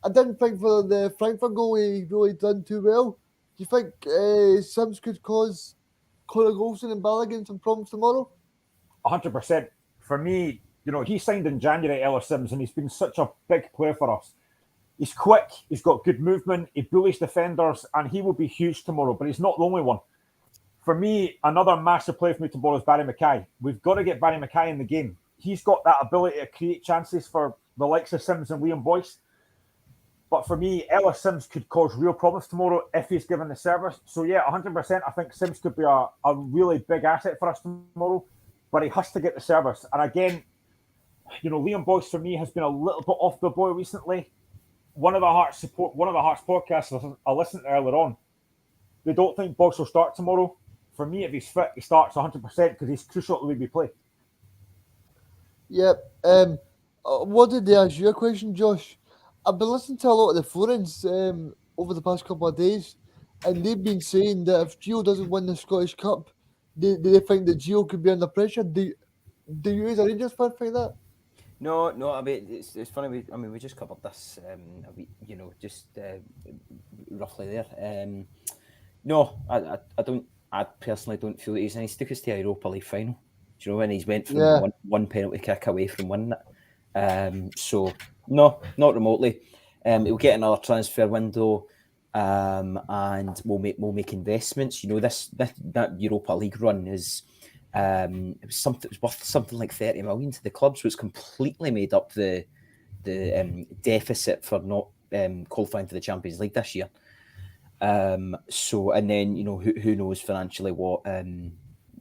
didn't think for the Frankfurt goal he really done too well. Do you think Sims could cause Connor Goldstein and Balogun some problems tomorrow? 100%. For me, he signed in January, Ellis Sims, and he's been such a big player for us. He's quick, he's got good movement, he bullies defenders, and he will be huge tomorrow, but he's not the only one. For me, another massive player for me tomorrow is Barry Mackay. We've got to get Barry Mackay in the game. He's got that ability to create chances for the likes of Sims and Liam Boyce. But for me, Ellis Sims could cause real problems tomorrow if he's given the service. So yeah, 100%, I think Sims could be a really big asset for us tomorrow, but he has to get the service. And again, Liam Boyce for me has been a little bit off the boil recently. One of the Hearts podcasts I listened to earlier on, they don't think Boyce will start tomorrow. For me, if he's fit, he starts 100% because he's crucial to the way we play. Yep. What did they ask you a question, Josh? I've been listening to a lot of the forums over the past couple of days, and they've been saying that if Gio doesn't win the Scottish Cup, they think that Gio could be under pressure. Do you as a Rangers fan think that? No. I mean, it's funny. We just covered this, just roughly there. No, I don't. I personally don't feel that he's took us to a Europa League final. Do you know when he's went from one penalty kick away from winning it? So no, not remotely. He'll get another transfer window, and we'll make investments. That Europa League run is it was worth something like 30 million to the club, so it's completely made up the deficit for not qualifying for the Champions League this year. So, and then who knows financially what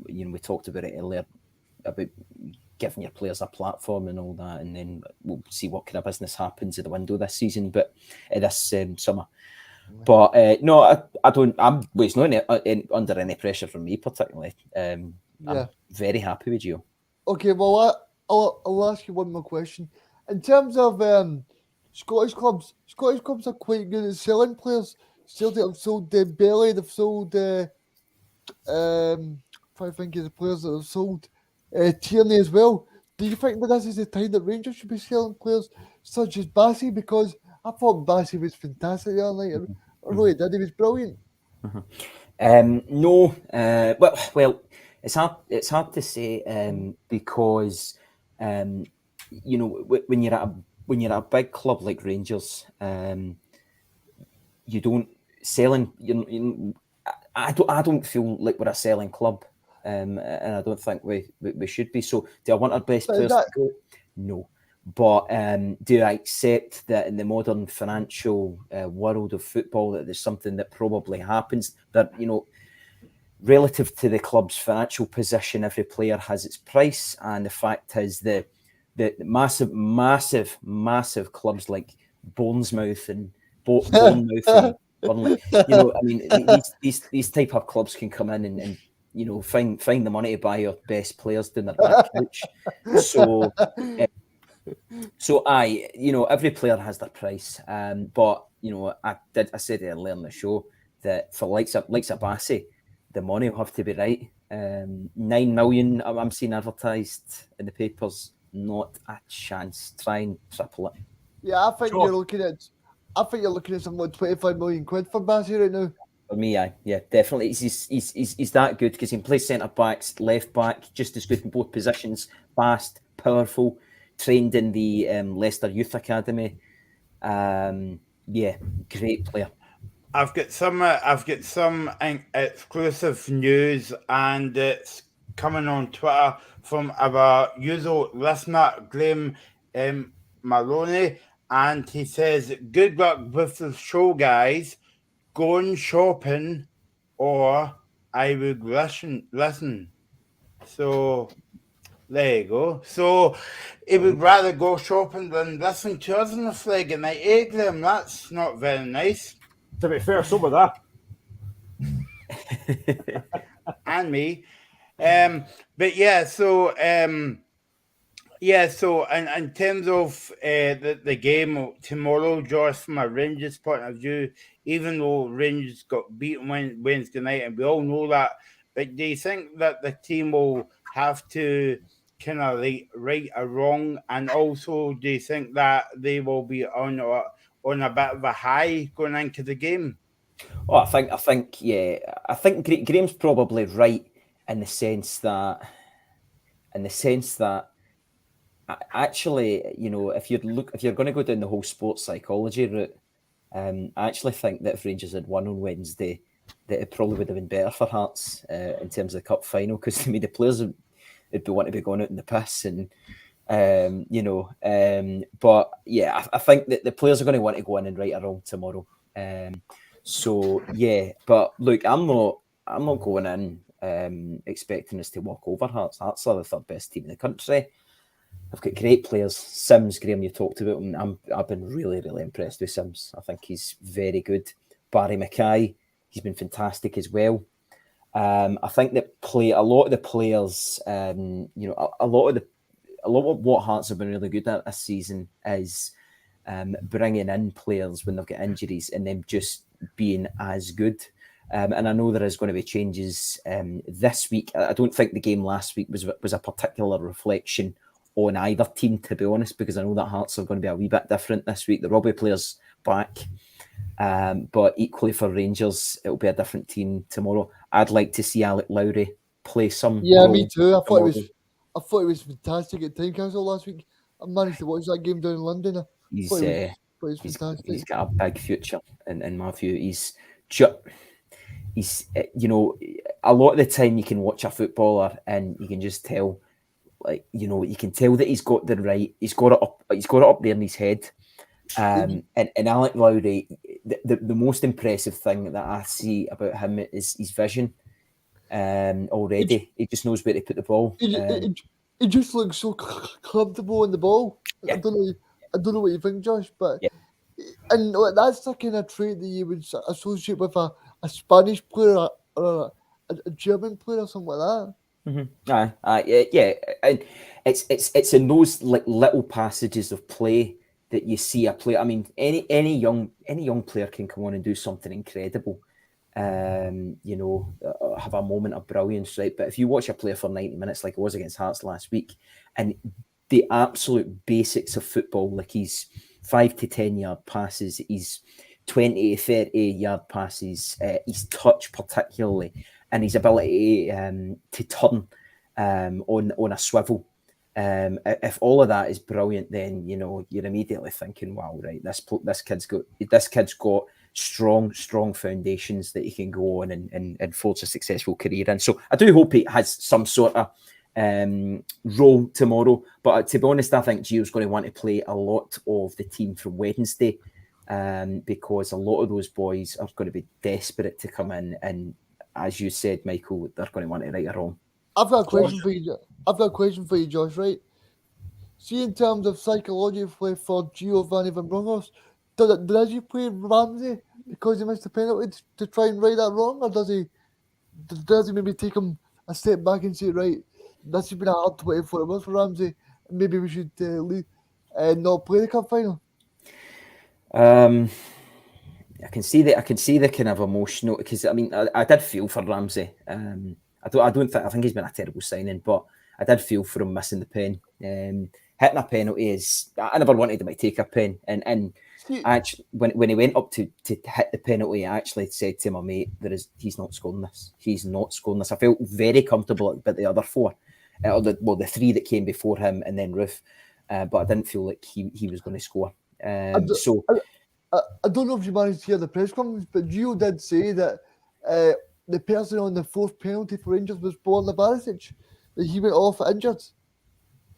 we talked about it earlier about giving your players a platform and all that, and then we'll see what kind of business happens at the window this season, but this summer. But no, I don't. It's not under any pressure from me particularly. I'm very happy with you. Okay, well, I'll ask you one more question. In terms of Scottish clubs are quite good at selling players. Celtic have sold Belly, they've sold if I think of the players that have sold Tierney as well. Do you think that this is the time that Rangers should be selling players such as Bassey? Because I thought Bassey was fantastic the other night. I really did. He was brilliant. No, well, it's hard to say because when you're at a big club like Rangers, you don't selling. I don't feel like we're a selling club. And I don't think we should be. So do I want our best players to go? No. But do I accept that in the modern financial world of football that there's something that probably happens that, relative to the club's financial position, every player has its price. And the fact is the massive clubs like Bournemouth and Bournemouth and Burnley, these type of clubs can come in and find the money to buy your best players down their back couch. So every player has their price. But I said earlier in the show that for likes of Bassey, the money will have to be right. 9 million I'm seeing advertised in the papers Not a chance. Try and triple it. Yeah, I think Sure. you're looking at something like 25 million quid for Bassey right now. For me, yeah, definitely. He's that good because he can play centre backs, left back, just as good in both positions. Fast, powerful, trained in the Leicester Youth Academy. Yeah, great player. I've got some exclusive news, and it's coming on Twitter from our usual listener, Graham Maloney, and he says, "Good luck with the show, guys. Going shopping, or I would listen." So there you go. So he would rather go shopping than listen to us on the Friday night, Graham. That's not very nice. To be fair, so with that. And me. But yeah, so in terms of the game tomorrow, Josh, from a Rangers point of view, even though Rangers got beaten Wednesday night, and we all know that, but do you think that the team will have to kind of right a wrong, and also do you think that they will be on a bit of a high going into the game? Oh, I think Graham's probably right in the sense that actually, if you're going to go down the whole sports psychology route, I actually think that if Rangers had won on Wednesday, that it probably would have been better for Hearts in terms of the cup final, because to me the players would be wanting to be going out in the piss, and but yeah, I think that the players are going to want to go in and right a wrong tomorrow. So yeah, but look, I'm not going in expecting us to walk over Hearts. Hearts are the third best team in the country. I've got great players. Sims, Graham, you talked about him. I've been really, really impressed with Sims. I think he's very good. Barry Mackay, he's been fantastic as well. I think that a lot of the players, a lot of what Hearts have been really good at this season is bringing in players when they've got injuries and them just being as good. And I know there is going to be changes this week. I don't think the game last week was a particular reflection on either team, to be honest, because I know that Hearts are going to be a wee bit different this week. The Robbie players back, but equally for Rangers, it'll be a different team tomorrow. I'd like to see Alec Lowry play some. Yeah, me too. I thought it was fantastic at Tynecastle last week. I managed to watch that game down in London. He's fantastic. He's got a big future in my view. He's a lot of the time you can watch a footballer and you can just tell, you can tell that he's got it up there in his head. And Alec Lowry, the most impressive thing that I see about him is his vision. Already, he just knows where to put the ball. He just looks so comfortable on the ball. Yeah. I don't know what you think, Josh, but and that's the kind of trait that you would associate with a Spanish player or a German player or something like that. Mm-hmm. Yeah, and it's in those little passages of play that you see a player. I mean, any young player can come on and do something incredible, have a moment of brilliance, right? But if you watch a player for 90 minutes, like it was against Hearts last week, and the absolute basics of football, like his 5 to 10 yard passes, his 20 to 30 yard passes, his touch particularly, and his ability to turn on a swivel. If all of that is brilliant, then you're immediately thinking, wow, right, this kid's got strong foundations that he can go on and forge a successful career in. So I do hope he has some sort of role tomorrow. But to be honest, I think Gio's going to want to play a lot of the team from Wednesday, because a lot of those boys are going to be desperate to come in, and as you said, Michael, they're going to want to right or wrong. I've got a question for you, Josh, right? See, in terms of psychologically for Giovanni Van Bronckhorst, does he play Ramsey because he missed a penalty to try and right that wrong, or does he maybe take him a step back and say, right, this has been a hard 24 hours for Ramsey, maybe we should not play the cup final? I can see the kind of emotional, because I mean I did feel for Ramsey. I think he's been a terrible signing, but I did feel for him missing the pen. hitting a penalty is. I never wanted him to take a pen, and See, actually, when he went up to hit the penalty, I actually said to my mate, he's not scoring this. He's not scoring this. I felt very comfortable about the other four, or the three that came before him, and then Roof, but I didn't feel like he was going to score. I don't know if you managed to hear the press conference, but Gio did say that the person on the fourth penalty for Rangers was Borna Barisic, that he went off injured.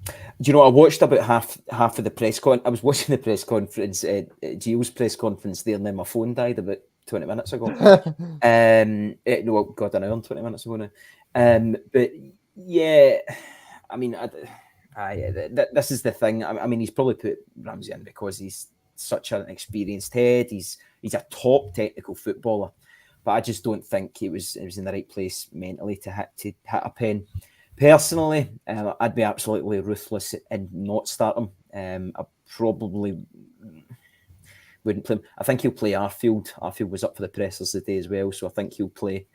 Do you know, I watched about half of the press con. I was watching the press conference, Gio's press conference there, and then my phone died about 20 minutes ago. No, God, an hour and 20 minutes ago now. But yeah, I mean, this is the thing. I mean, he's probably put Ramsey in because he's such an experienced head. He's a top technical footballer, but I just don't think it was in the right place mentally to hit a pen. Personally, I'd be absolutely ruthless and not start him. I probably wouldn't play him. I think he'll play Arfield. Arfield was up for the pressers today as well, so I think he'll play.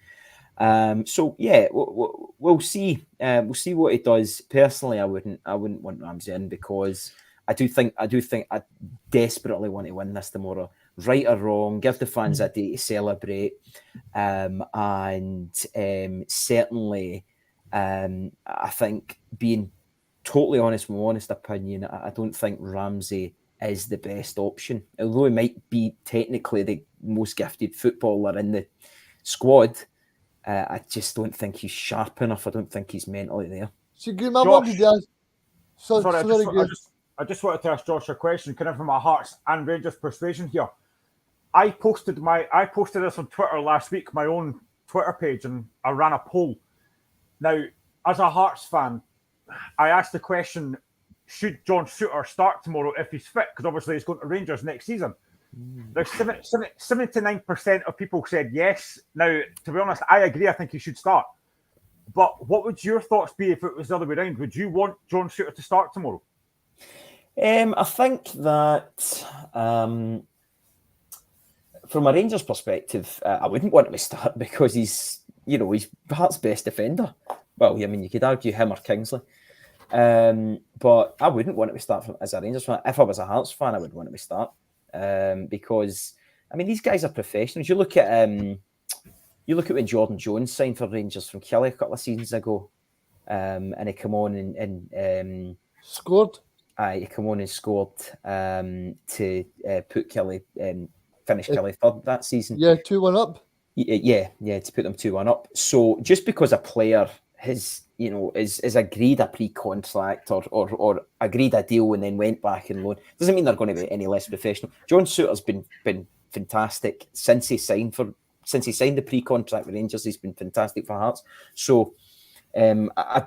So yeah, we'll see. We'll see what he does. Personally, I wouldn't want Ramsey in because I do think I desperately want to win this tomorrow. Right or wrong, give the fans a day to celebrate, and certainly. I think, being totally honest, my honest opinion, I don't think Ramsey is the best option. Although he might be technically the most gifted footballer in the squad, I just don't think he's sharp enough. I don't think he's mentally there. So, Graham, I wanted to ask. I just wanted to ask Josh a question, kind of from my Hearts and Rangers persuasion here. I posted this on Twitter last week, my own Twitter page, and I ran a poll. Now, as a Hearts fan, I asked the question, should John Souttar start tomorrow if he's fit? Because obviously he's going to Rangers next season. Now, 79% of people said yes. Now, to be honest, I agree. I think he should start. But what would your thoughts be if it was the other way around? Would you want John Souttar to start tomorrow? I think that from a Rangers perspective, I wouldn't want him to start because he's Hearts' best defender. Well, I mean, you could argue him or Kingsley. But I wouldn't want him to start as a Rangers fan. If I was a Hearts fan, I would want him to start. Because, I mean, these guys are professionals. You look at when Jordan Jones signed for Rangers from Kelly a couple of seasons ago. And he came on and scored. He came on and scored to put Kelly, finish Kelly third that season. Yeah, 2-1 up. Yeah, to put them 2-1 up. So just because a player has, is agreed a pre-contract or agreed a deal and then went back and loan, doesn't mean they're going to be any less professional. John Souttar's been fantastic since he signed the pre-contract with Rangers. He's been fantastic for Hearts. So I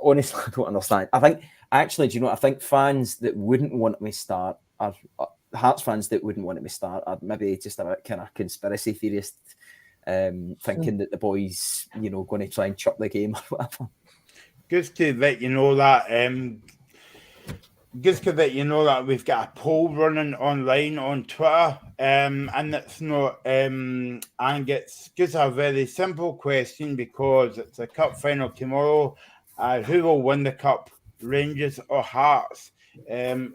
honestly don't understand. I think fans that wouldn't want me to start are Hearts fans that wouldn't want me to start are maybe just a kind of conspiracy theorist. Thinking that the boys, going to try and chop the game or whatever. Just to let you know that, we've got a poll running online on Twitter, and it's not, and it's just a very simple question because it's a cup final tomorrow. Who will win the cup, Rangers or Hearts?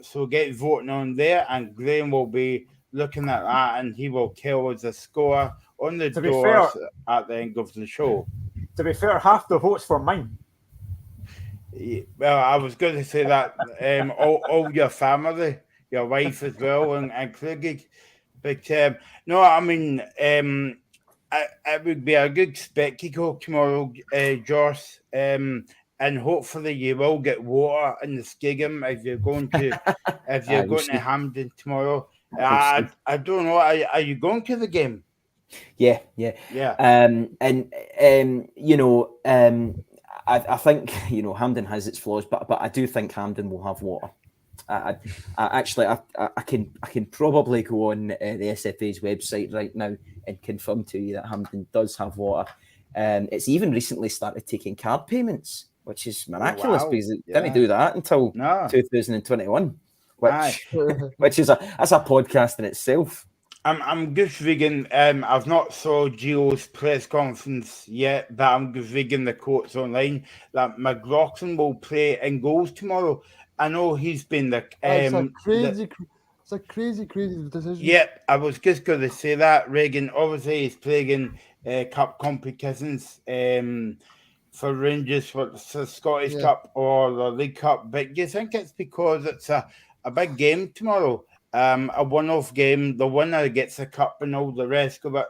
So get voting on there, and Graham will be looking at that, and he will tell us the score on the doors at the end of the show. To be fair, half the votes for mine. Well, I was going to say that all your family, your wife as well, and Krugig. But no, I mean, it would be a good spectacle tomorrow, Josh. And hopefully you will get water in the Skigum if you're going to Hampden tomorrow. I don't know. Are you going to the game? Yeah. I think Hampden has its flaws, but I do think Hampden will have water. I can probably go on the SFA's website right now and confirm to you that Hampden does have water. It's even recently started taking card payments, which is miraculous because it didn't do that until 2021, which is that's a podcast in itself. I'm just reading. I've not saw Gio's press conference yet, but I'm just reading the quotes online that McLaughlin will play in goals tomorrow. I know he's been the It's a the, crazy decision. Yep, I was just going to say that. Reagan, obviously, he's playing cup competitions for Rangers for the Scottish Cup or the League Cup. But do you think it's because it's a big game tomorrow? A one-off game, the winner gets a cup and all the rest of it.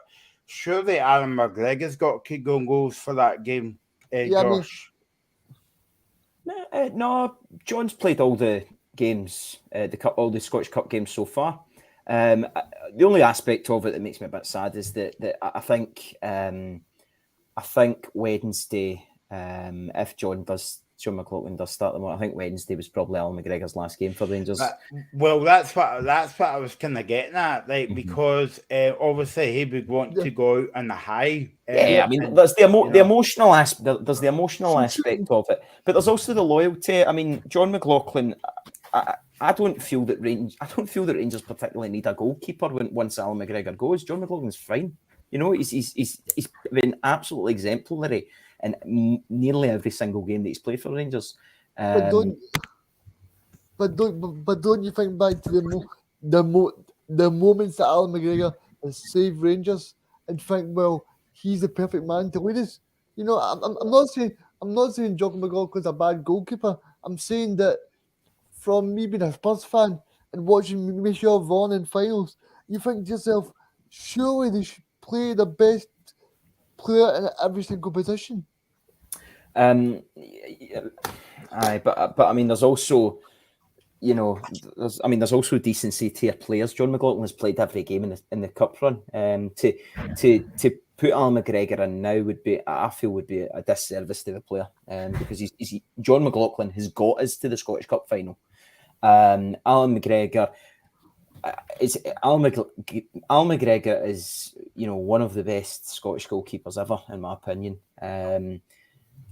Surely Alan McGregor's got to go goals for that game, Josh. No, John's played all the games, all the Scottish Cup games so far. The only aspect of it that makes me a bit sad is that I think Wednesday, if John McLaughlin does start them, I think Wednesday was probably Alan McGregor's last game for Rangers. Well, that's what I was kind of getting at, like because obviously he would want to go out on the high. I mean, there's the emotional aspect. There's the emotional aspect of it, but there's also the loyalty. I mean, John McLaughlin. I don't feel that Rangers particularly need a goalkeeper once Alan McGregor goes. John McLaughlin's fine. You know, he's been absolutely exemplary in nearly every single game that he's played for Rangers. But don't you think back to the moments that Alan McGregor has saved Rangers and think, well, he's the perfect man to lead us? You know, I'm not saying John McLaughlin's a bad goalkeeper. I'm saying that from me being a Spurs fan and watching Michel Vaughan in finals, you think to yourself, surely they should play the best player in every single position. But I mean, there's also, you know, there's also decency to your players. John McLaughlin has played every game in the cup run. To put Alan McGregor in now would be a disservice to the player. Because John McLaughlin has got us to the Scottish Cup final. Alan McGregor is, you know, one of the best Scottish goalkeepers ever, in my opinion.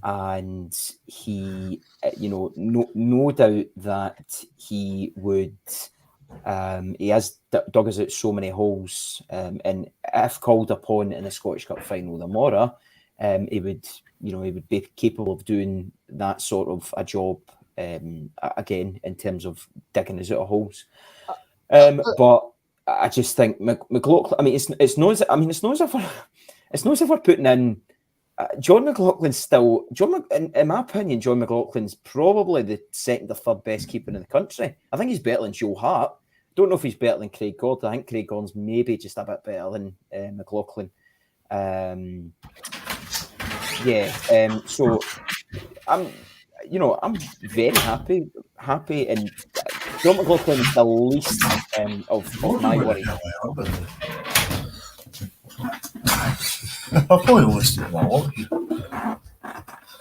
And he, you know, no doubt that he would, he has dug us out so many holes. And if called upon in the Scottish Cup final tomorrow, he would be capable of doing that sort of a job again in terms of digging us out of holes. But I just think McLaughlin. I mean, it's not as if we're putting in. John McLaughlin's still in my opinion. John McLaughlin's probably the second or third best keeper in the country. I think he's better than Joe Hart. Don't know if he's better than Craig Gordon. I think Craig Gordon's maybe just a bit better than McLaughlin. So I'm very happy, and John McLaughlin is the least of my worry. I've probably listened to that one.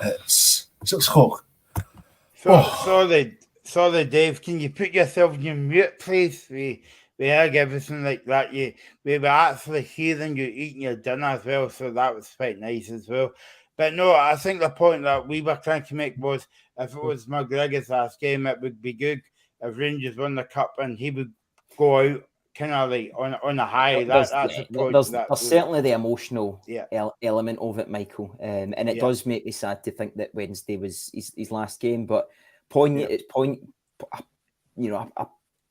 It's 6 o'clock. Sorry, Dave. Can you put yourself in mute, please? We heard everything like that. We were actually hearing you eating your dinner as well, so that was quite nice as well. But no, I think the point that we were trying to make was if it was McGregor's last game, it would be good if Rangers won the cup and he would go out kind of like on a high. That's the point. There's certainly the emotional element of it, Michael, and it does make me sad to think that Wednesday was his last game. But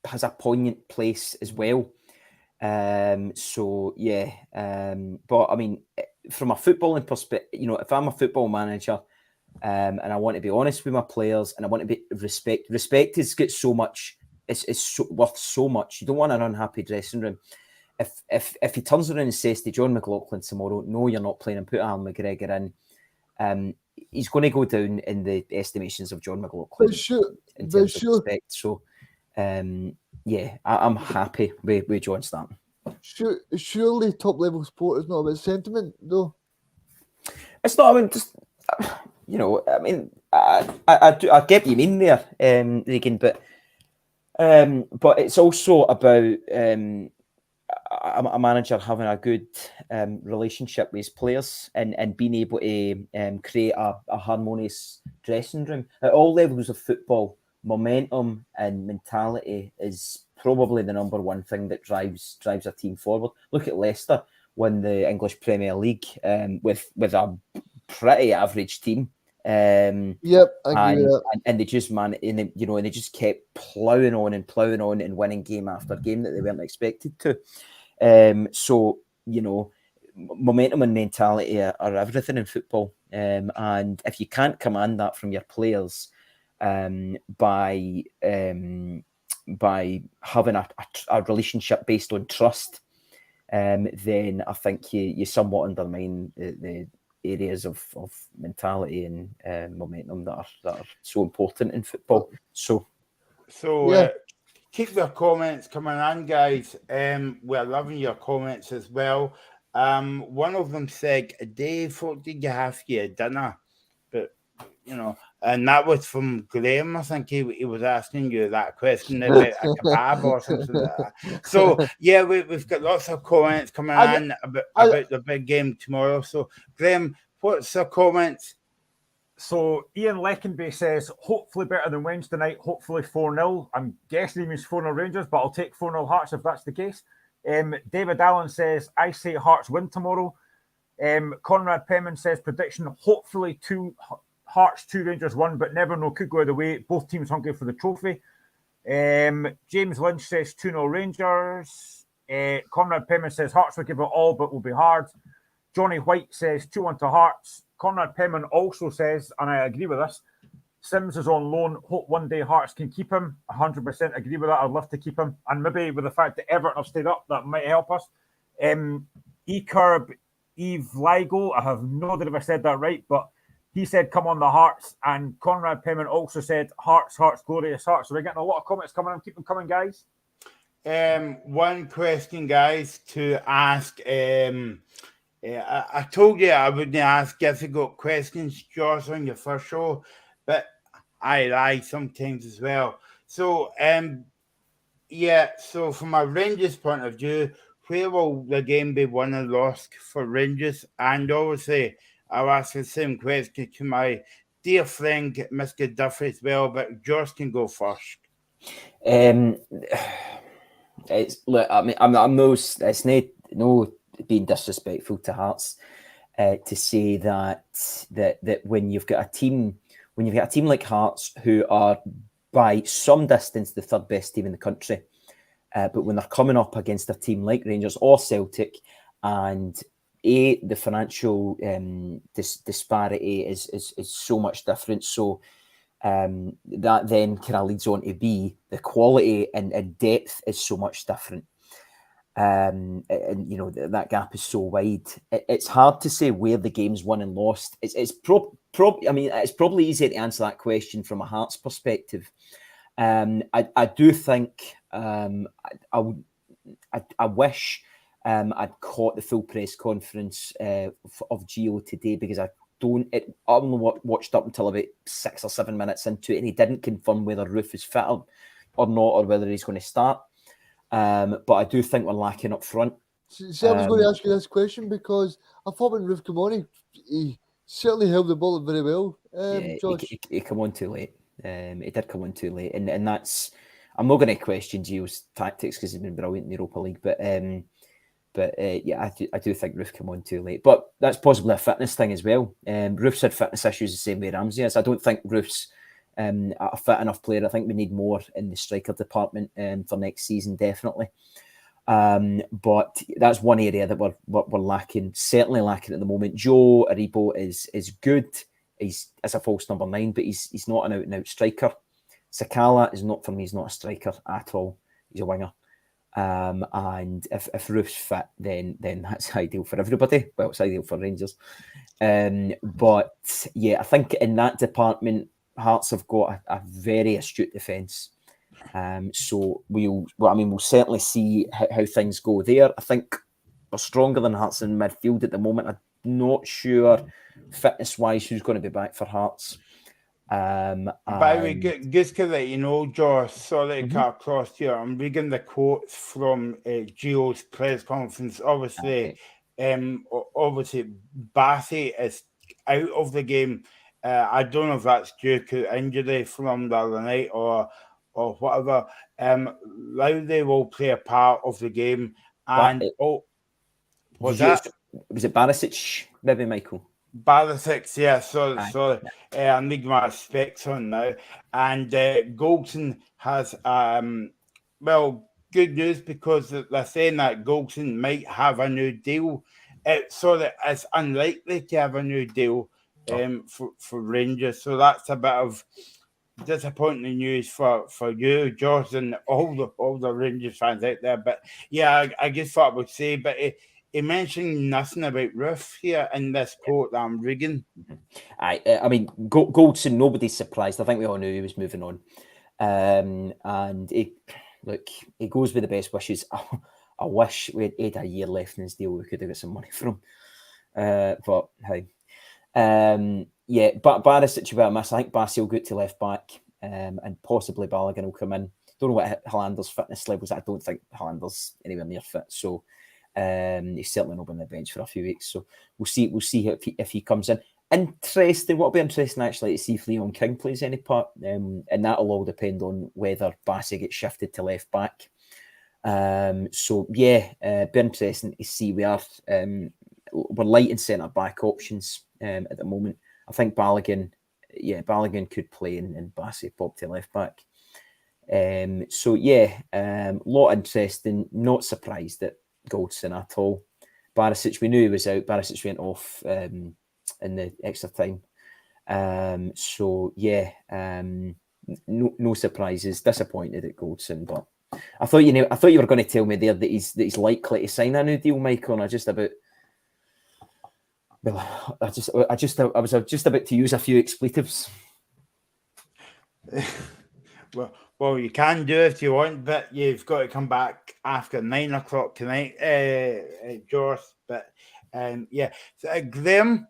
has a poignant place as well. But I mean, from a footballing perspective, you know, if I'm a football manager, and I want to be honest with my players, and I want to be respect is get so much. It's worth so much. You don't want an unhappy dressing room. If he turns around and says to John McLaughlin tomorrow, "No, you're not playing," and put Alan McGregor in, he's going to go down in the estimations of John McLaughlin in terms of respect. So, I'm happy with John starting. Surely top level sport is not about sentiment, though. It's not. I mean, just you know. I mean, I get what you mean there, Regan, but it's also about a manager having a good relationship with his players and being able to create a harmonious dressing room at all levels of football. Momentum and mentality is probably the number one thing that drives a team forward. Look at Leicester won the English Premier League with a pretty average team Yep, I agree with that. And they just and they just kept ploughing on and winning game after game that they weren't expected to. So momentum and mentality are everything in football. And if you can't command that from your players by having a relationship based on trust, then I think you somewhat undermine the areas of mentality and momentum that are so important in football. So So keep your comments coming on, guys. We're loving your comments as well. One of them said, Dave, what did you have for your dinner? But and that was from Graham. I think he was asking you that question about a kebab or something like that. So yeah, we've got lots of comments coming on about the big game tomorrow. So Graham, what's the comments? So Ian Leckenby says, hopefully better than Wednesday night, hopefully 4-0. I'm guessing he means 4-0 Rangers, but I'll take 4-0 Hearts if that's the case. David Allen says, I say Hearts win tomorrow. Conrad Penman says, prediction, hopefully 2 Hearts, 2 Rangers 1, but never know, could go either way. Both teams hungry for the trophy. James Lynch says 2-0 Rangers. Conrad Penman says, Hearts will give it all, but will be hard. Johnny White says 2-1 to Hearts. Conrad Penman also says, and I agree with this, Sims is on loan. Hope one day Hearts can keep him. 100% agree with that. I'd love to keep him. And maybe with the fact that Everton have stayed up, that might help us. E-Curb Eve Ligo, I have no idea if I said that right, but he said, come on the Hearts. And Conrad Penman also said, Hearts, Hearts, glorious Hearts. So we're getting a lot of comments coming in. Keep them coming, guys. One question, guys, to ask. I told you I wouldn't ask difficult questions, Josh, on your first show, but I lie sometimes as well. So, so from a Rangers point of view, where will the game be won and lost for Rangers? And obviously, I'll ask the same question to my dear friend, Mr. Duffy, as well, but Josh can go first. It's look, I mean, I'm no, it's no being disrespectful to Hearts to say that when you've got a team like Hearts, who are by some distance the third best team in the country, but when they're coming up against a team like Rangers or Celtic, and the financial disparity is so much different, so that then kind of leads on to B, the quality and depth is so much different. And that gap is so wide. It's hard to say where the game's won and lost. It's probably easier to answer that question from a Hearts perspective. I do think I wish I'd caught the full press conference of Gio today, because I only watched up until about 6 or 7 minutes into it, and he didn't confirm whether Roof is fit or not, or whether he's going to start. But I do think we're lacking up front. See, I was going to ask you this question, because I thought when Roof came on, he certainly held the ball very well. Josh. He came on too late. He did come on too late, and that's. I'm not going to question Gio's tactics because he's been brilliant in the Europa League, but I do think Roof came on too late. But that's possibly a fitness thing as well. Roof's had fitness issues the same way Ramsey is. I don't think Roof's a fit enough player. I think we need more in the striker department for next season, definitely. But that's one area that we're lacking, certainly lacking at the moment. Joe Aribo is good. He's as a false number 9, but he's not an out-and-out striker. Sakala is not, for me, he's not a striker at all. He's a winger. And if Roof's fit, then that's ideal for everybody. Well, it's ideal for Rangers. But yeah, I think in that department, Hearts have got a very astute defence. So we'll certainly see how things go there. I think we're stronger than Hearts in midfield at the moment. I'm not sure fitness-wise who's going to be back for Hearts. By the way, just to let you know, Josh, sorry to cut across here. I'm reading the quotes from Gio's press conference. Obviously, Bathy is out of the game. I don't know if that's due to injury from the other night or whatever. Lowry will play a part of the game. And was it Barisic, maybe, Michael? Barisic, yeah, sorry, Aye. sorry. I need my specs on now. And Goldson has, well, good news because they're saying that Goldson might have a new deal. It's unlikely to have a new deal for Rangers. So that's a bit of disappointing news for you, George, and all the Rangers fans out there. But yeah, I just thought I would say, but he mentioned nothing about Roof here in this quote that I'm reading. I mean, Goldson, nobody's surprised. I think we all knew he was moving on. And he goes with the best wishes. I wish we had a year left in his deal. We could have got some money from him. But hey. Yeah, but Barisic will miss. I think Bassey will get to left back, and possibly Balogun will come in. Don't know what Hollander's fitness levels. I don't think Hollander's anywhere near fit. So he's certainly not been on the bench for a few weeks. So we'll see. We'll see if he comes in. Interesting. What'll be interesting actually to see if Leon King plays any part, and that'll all depend on whether Bassey gets shifted to left back. So yeah, be interesting to see. We're light in centre back options at the moment. I think Balogun could play and Bassey pop to left back. So yeah, lot interesting. Not surprised at Goldson at all. Barisic, we knew he was out. Barisic went off in the extra time. So yeah, no surprises. Disappointed at Goldson, but I thought you were going to tell me there that he's likely to sign a new deal, Michael. And I was just about to use a few expletives. Well, you can do if you want, but you've got to come back after 9 o'clock tonight, George. But yeah, so, Graham,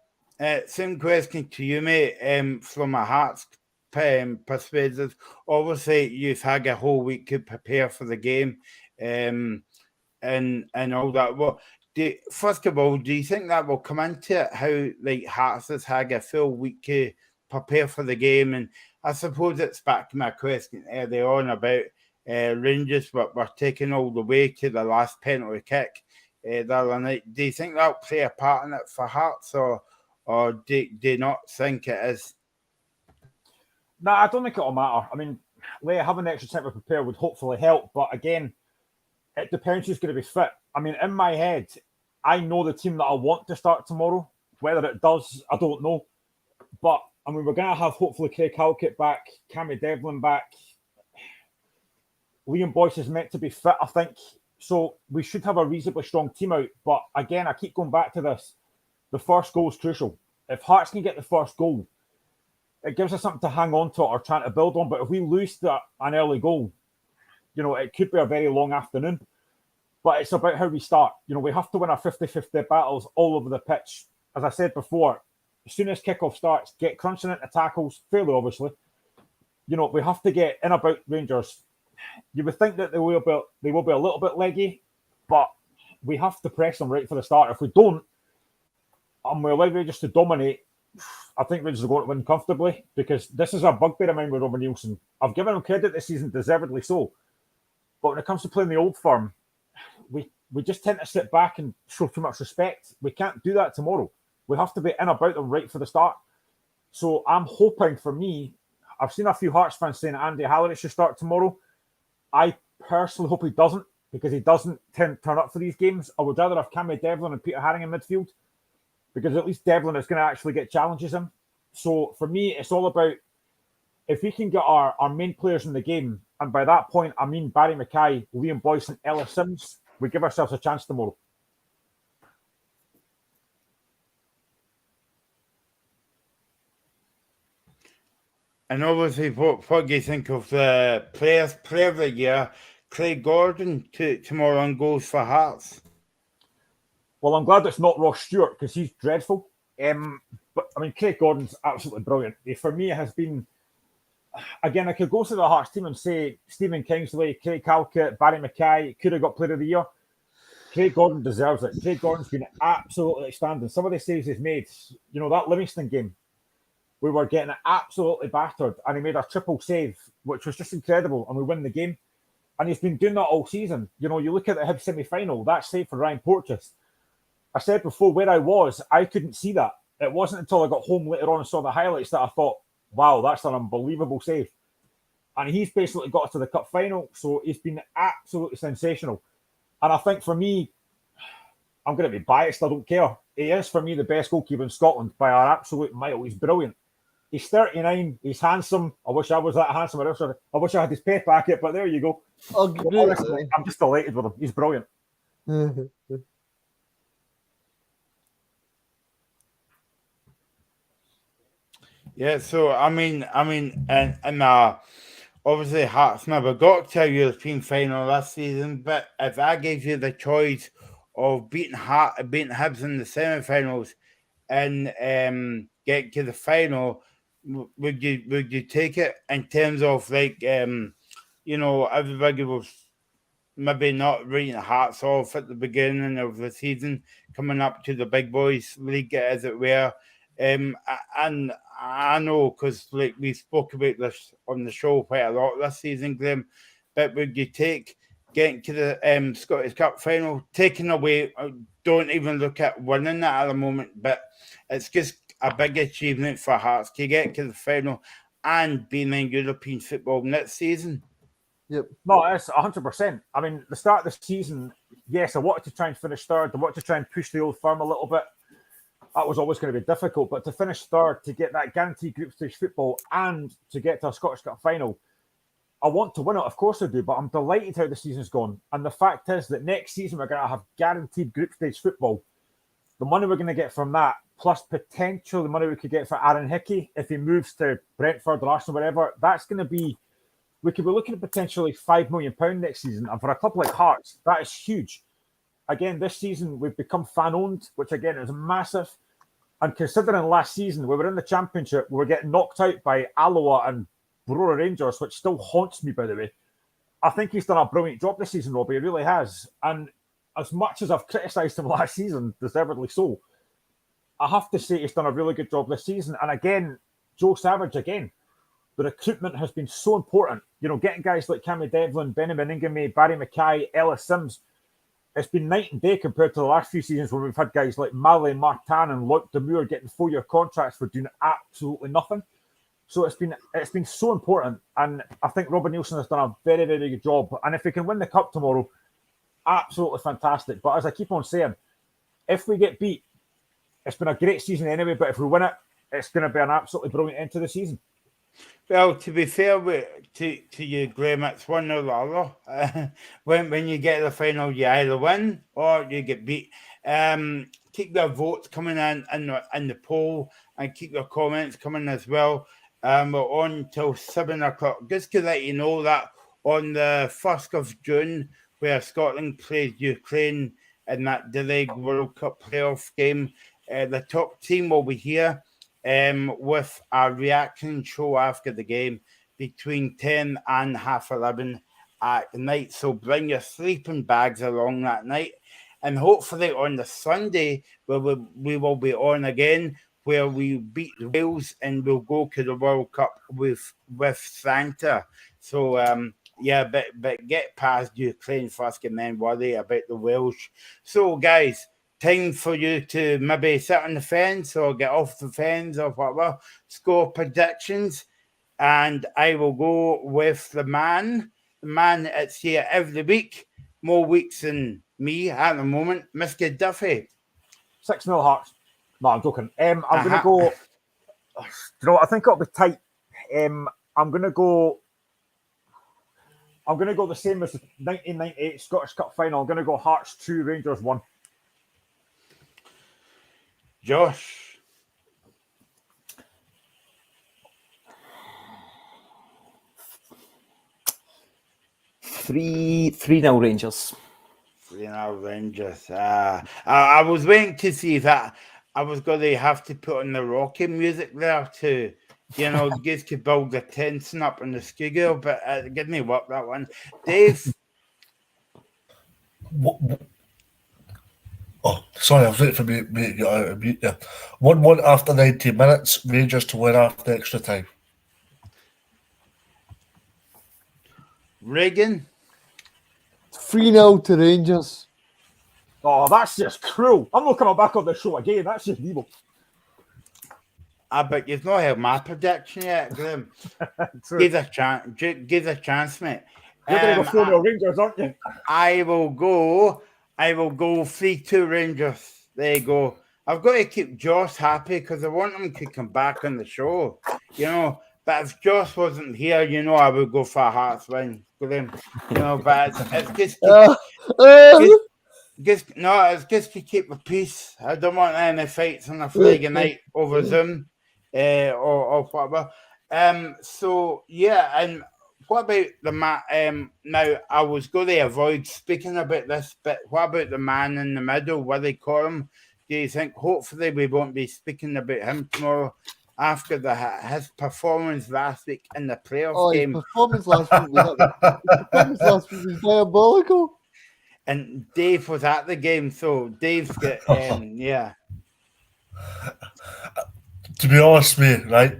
same question to you, mate. From a Hearts perspective, obviously you've had a whole week to prepare for the game, and all that. Well, first of all, do you think that will come into it? How like Hearts has had a full week to prepare for the game, and I suppose it's back to my question earlier on about Rangers, but we're taking all the way to the last penalty kick the other night. Do you think that'll play a part in it for Hearts, or do you not think it is? No, I don't think it'll matter. I mean, having the extra time to prepare would hopefully help, but again, it depends who's going to be fit. I mean, in my head, I know the team that I want to start tomorrow. Whether it does, I don't know. But I mean, we're going to have hopefully Craig Halkett back, Cammy Devlin back. Liam Boyce is meant to be fit, I think. So we should have a reasonably strong team out. But again, I keep going back to this. The first goal is crucial. If Hearts can get the first goal, it gives us something to hang on to or trying to build on. But if we lose an early goal, it could be a very long afternoon. But it's about how we start. We have to win our 50-50 battles all over the pitch. As I said before, as soon as kickoff starts, get crunching into tackles, fairly obviously. We have to get in about Rangers. You would think that they will be a little bit leggy, but we have to press them right for the start. If we don't, and we allow Rangers to dominate, I think Rangers are going to win comfortably, because this is a bugbear of mine with Robert Nielsen. I've given him credit this season, deservedly so. But when it comes to playing the Old Firm, we just tend to sit back and show too much respect. We can't do that tomorrow. We have to be in about them right for the start. So I'm hoping, for me, I've seen a few Hearts fans saying Andy Halliday should start tomorrow. I personally hope he doesn't, because he doesn't turn up for these games. I would rather have Cammy Devlin and Peter Haring in midfield, because at least Devlin is going to actually get challenges in. So for me, it's all about, if we can get our main players in the game, and by that point, I mean Barry Mackay, Liam Boyce and Ellis Sims, we give ourselves a chance tomorrow. And obviously, what do you think of the player of the year, Craig Gordon, tomorrow on goals for Hearts? Well, I'm glad it's not Ross Stewart, because he's dreadful. But I mean, Craig Gordon's absolutely brilliant. For me, it has been, again, I could go to the Hearts team and say Stephen Kingsley, Craig Halkett, Barry Mackay could have got player of the year. Craig Gordon deserves it. Craig Gordon's been absolutely outstanding. Some of the saves he's made, that Livingston game, we were getting absolutely battered, and he made a triple save, which was just incredible, and we win the game. And he's been doing that all season. You look at the Hibs semi-final, that save for Ryan Porteous. I said before, where I was, I couldn't see that. It wasn't until I got home later on and saw the highlights that I thought, wow, that's an unbelievable save. And he's basically got us to the cup final, so he's been absolutely sensational. And I think for me, I'm going to be biased, I don't care. He is, for me, the best goalkeeper in Scotland by an absolute mile. He's brilliant. He's 39, he's handsome. I wish I was that handsome. I wish I had his pay packet, but there you go. Oh, But great. honestly, I'm just delighted with him. He's brilliant. Yeah, so and obviously Hearts never got to a European final last season, but if I gave you the choice of beating Hibs in the semi-finals and getting to the final, would you take it in terms of like everybody was maybe not reading Hearts off at the beginning of the season, coming up to the big boys league, as it were. And I know because like we spoke about this on the show quite a lot this season, Graham. But would you take getting to the Scottish Cup final, taking away? Don't even look at winning that at the moment, but it's just a big achievement for Hearts to get to the final and being in European football next season. Yep. No, it's 100%. I mean, the start of the season, yes, I wanted to try and finish third. I wanted to try and push the old firm a little bit. That was always going to be difficult. But to finish third, to get that guaranteed group stage football and to get to a Scottish Cup final, I want to win it, of course I do, but I'm delighted how the season's gone. And the fact is that next season we're going to have guaranteed group stage football. The money we're going to get from that, plus potentially the money we could get for Aaron Hickey if he moves to Brentford or Arsenal, whatever, that's going to be, we could be looking at potentially £5 million next season. And for a club like Hearts, that is huge. Again, this season we've become fan-owned, which again is massive. And considering last season we were in the Championship, we were getting knocked out by Alloa and Brora Rangers, which still haunts me, by the way. I think he's done a brilliant job this season, Robbie. He really has. And as much as I've criticised him last season, deservedly so, I have to say he's done a really good job this season. And again, Joe Savage, the recruitment has been so important. You know, getting guys like Cammy Devlin, Benjamin Ingame, Barry Mackay, Ellis Sims, it's been night and day compared to the last few seasons where we've had guys like Marley Martin and Luke Demure getting 4-year contracts for doing absolutely nothing. So it's been so important, and I think Robin Nielsen has done a very, very good job. And if we can win the cup tomorrow, absolutely fantastic. But as I keep on saying, if we get beat, it's been a great season anyway. But if we win it, it's going to be an absolutely brilliant end to the season. Well, to be fair to you, Graham, it's one or the other. When you get to the final, you either win or you get beat. Keep your votes coming in the poll and keep your comments coming as well. We're on till 7 o'clock. Just to let you know that on the 1st of June, where Scotland plays Ukraine in that delayed World Cup playoff game, the top team will be here with a reaction show after the game between 10 and half 11 at night. So bring your sleeping bags along that night. And hopefully on the Sunday, we will be on again, where we beat Wales and we'll go to the World Cup with Santa. So, but get past Ukraine first and then worry about the Welsh. So, guys, time for you to maybe sit on the fence or get off the fence or whatever. Score predictions. And I will go with the man that's here every week, more weeks than me at the moment, Mr. Duffy. 6-0 Hearts. No, I'm joking. I'm going to go. You know what? I think it'll be tight. I'm going to go the same as the 1998 Scottish Cup final. I'm going to go Hearts 2, Rangers 1. Josh. 3-0 Rangers. 3-0 Rangers. I was waiting to see that. I was going to have to put on the Rocky music there to, just to build the tension up in the studio, but it didn't work, that one. Dave? Oh, sorry, I was waiting for me to get out of mute there. 1-1 after 90 minutes, Rangers to win after extra time. Reagan? 3-0 to Rangers. Oh, that's just cruel. I'm not coming back on the show again. That's just evil. but you've not heard my prediction yet, Graham. True. Give us a chance, mate. You're going to go 4-0 Rangers, aren't you? I will go 3-2 Rangers. There you go. I've got to keep Josh happy because I want him to come back on the show, you know. But if Josh wasn't here, you know, I would go for a Hearts win, Graham. You know, but it's just to keep the peace. I don't want any fights on a Friday night over Zoom or whatever. So yeah, and what about the man? Now I was going to avoid speaking about this, but what about the man in the middle, Willie Collum? Do you think hopefully we won't be speaking about him tomorrow after his performance last week in the playoff game? His performance last week was diabolical. And Dave was at the game, so Dave's got yeah. To be honest, mate, right?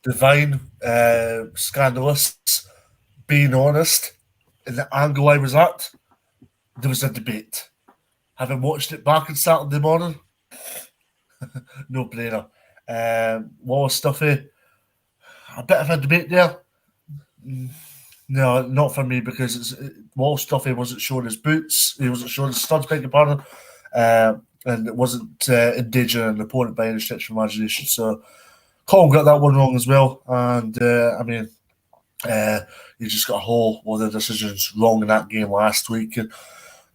Divine, scandalous. Being honest, in the angle I was at, there was a debate. Having watched it back on Saturday morning, no brainer. Wallace Stuffy, a bit of a debate there. No, not for me because Wallace Stuffy wasn't showing his boots. He wasn't showing his studs, beg your pardon. And it wasn't endangering an opponent by any stretch of imagination. So Colin got that one wrong as well. And I mean, he just got a whole lot of decisions wrong in that game last week. And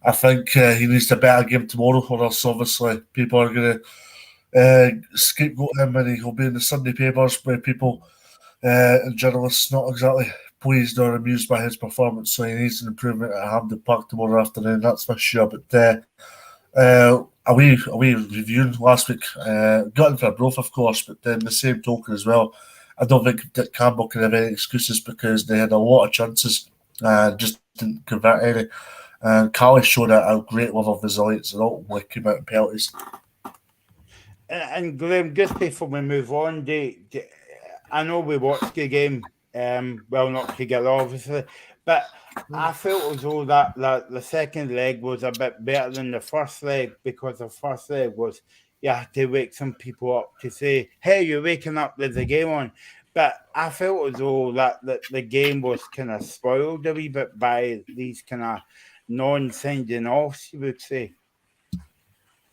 I think he needs a better game tomorrow, or else obviously people are going to scapegoat him and he'll be in the Sunday papers where people and journalists not exactly pleased or amused by his performance. So he needs an improvement at Hampden Park tomorrow afternoon, that's for sure. But are we reviewing last week? Got in for a broth, of course, but then the same token as well, I don't think Dick Campbell can have any excuses because they had a lot of chances and just didn't convert any. And Cali showed a great level of resilience and ultimately came out in penalties. And Graham, just before we move on, I know we watched the game, well, not together, obviously, but I felt as though that the second leg was a bit better than the first leg because the first leg was, you had to wake some people up to say, hey, you're waking up, there's a game on. But I felt as though that the game was kind of spoiled a wee bit by these kind of non-sending offs, you would say.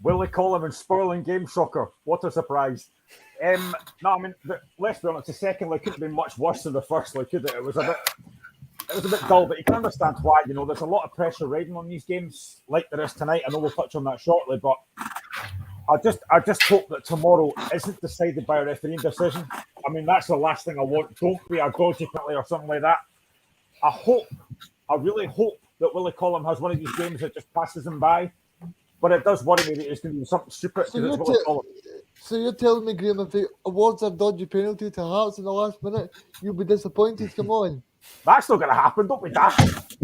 Willie Collum spoiling game soccer. What a surprise. No, I mean, let's be honest, the second leg couldn't have been much worse than the first leg, could it? It was a bit dull, but you can understand why. You know, there's a lot of pressure riding on these games, like there is tonight. I know we'll touch on that shortly, but I just hope that tomorrow isn't decided by a refereeing decision. I mean, that's the last thing I want. Don't be a dodgy penalty or something like that. I really hope that Willie Collum has one of these games that just passes him by. But it does worry me that it's going to be something stupid. So you're telling me, Graham, if he awards a dodgy penalty to Hearts in the last minute, you'll be disappointed? Come on. That's not going to happen. Don't be daft.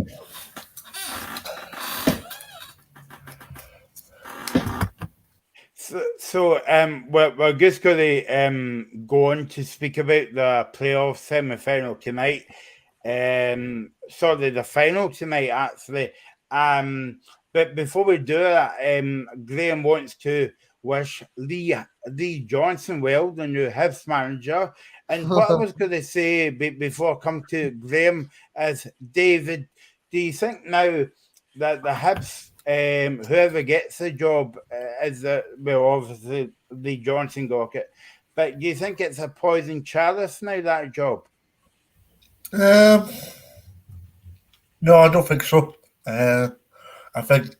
So we're just going to go on to speak about the playoff semi-final tonight. Sorry, the final tonight, actually. But before we do that, Graham wants to wish Lee Johnson well, the new Hibs manager. And what I was going to say before I come to Graham is, David, do you think now that the Hibs, whoever gets the job, obviously Lee Johnson got it, but do you think it's a poison chalice now, that job? No, I don't think so. I think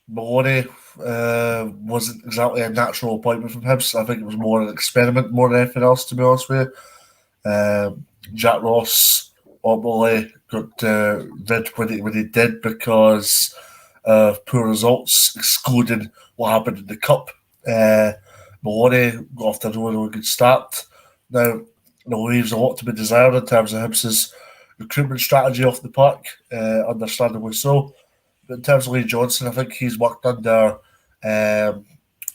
Maloney wasn't exactly a natural appointment from Hibs. I think it was more an experiment more than anything else, to be honest with you. Jack Ross ultimately got rid when he did because of poor results, excluding what happened in the Cup. Maloney got off to a really good start. Now, leaves a lot to be desired in terms of Hibs' recruitment strategy off the park, understandably so. But in terms of Lee Johnson, I think he's worked under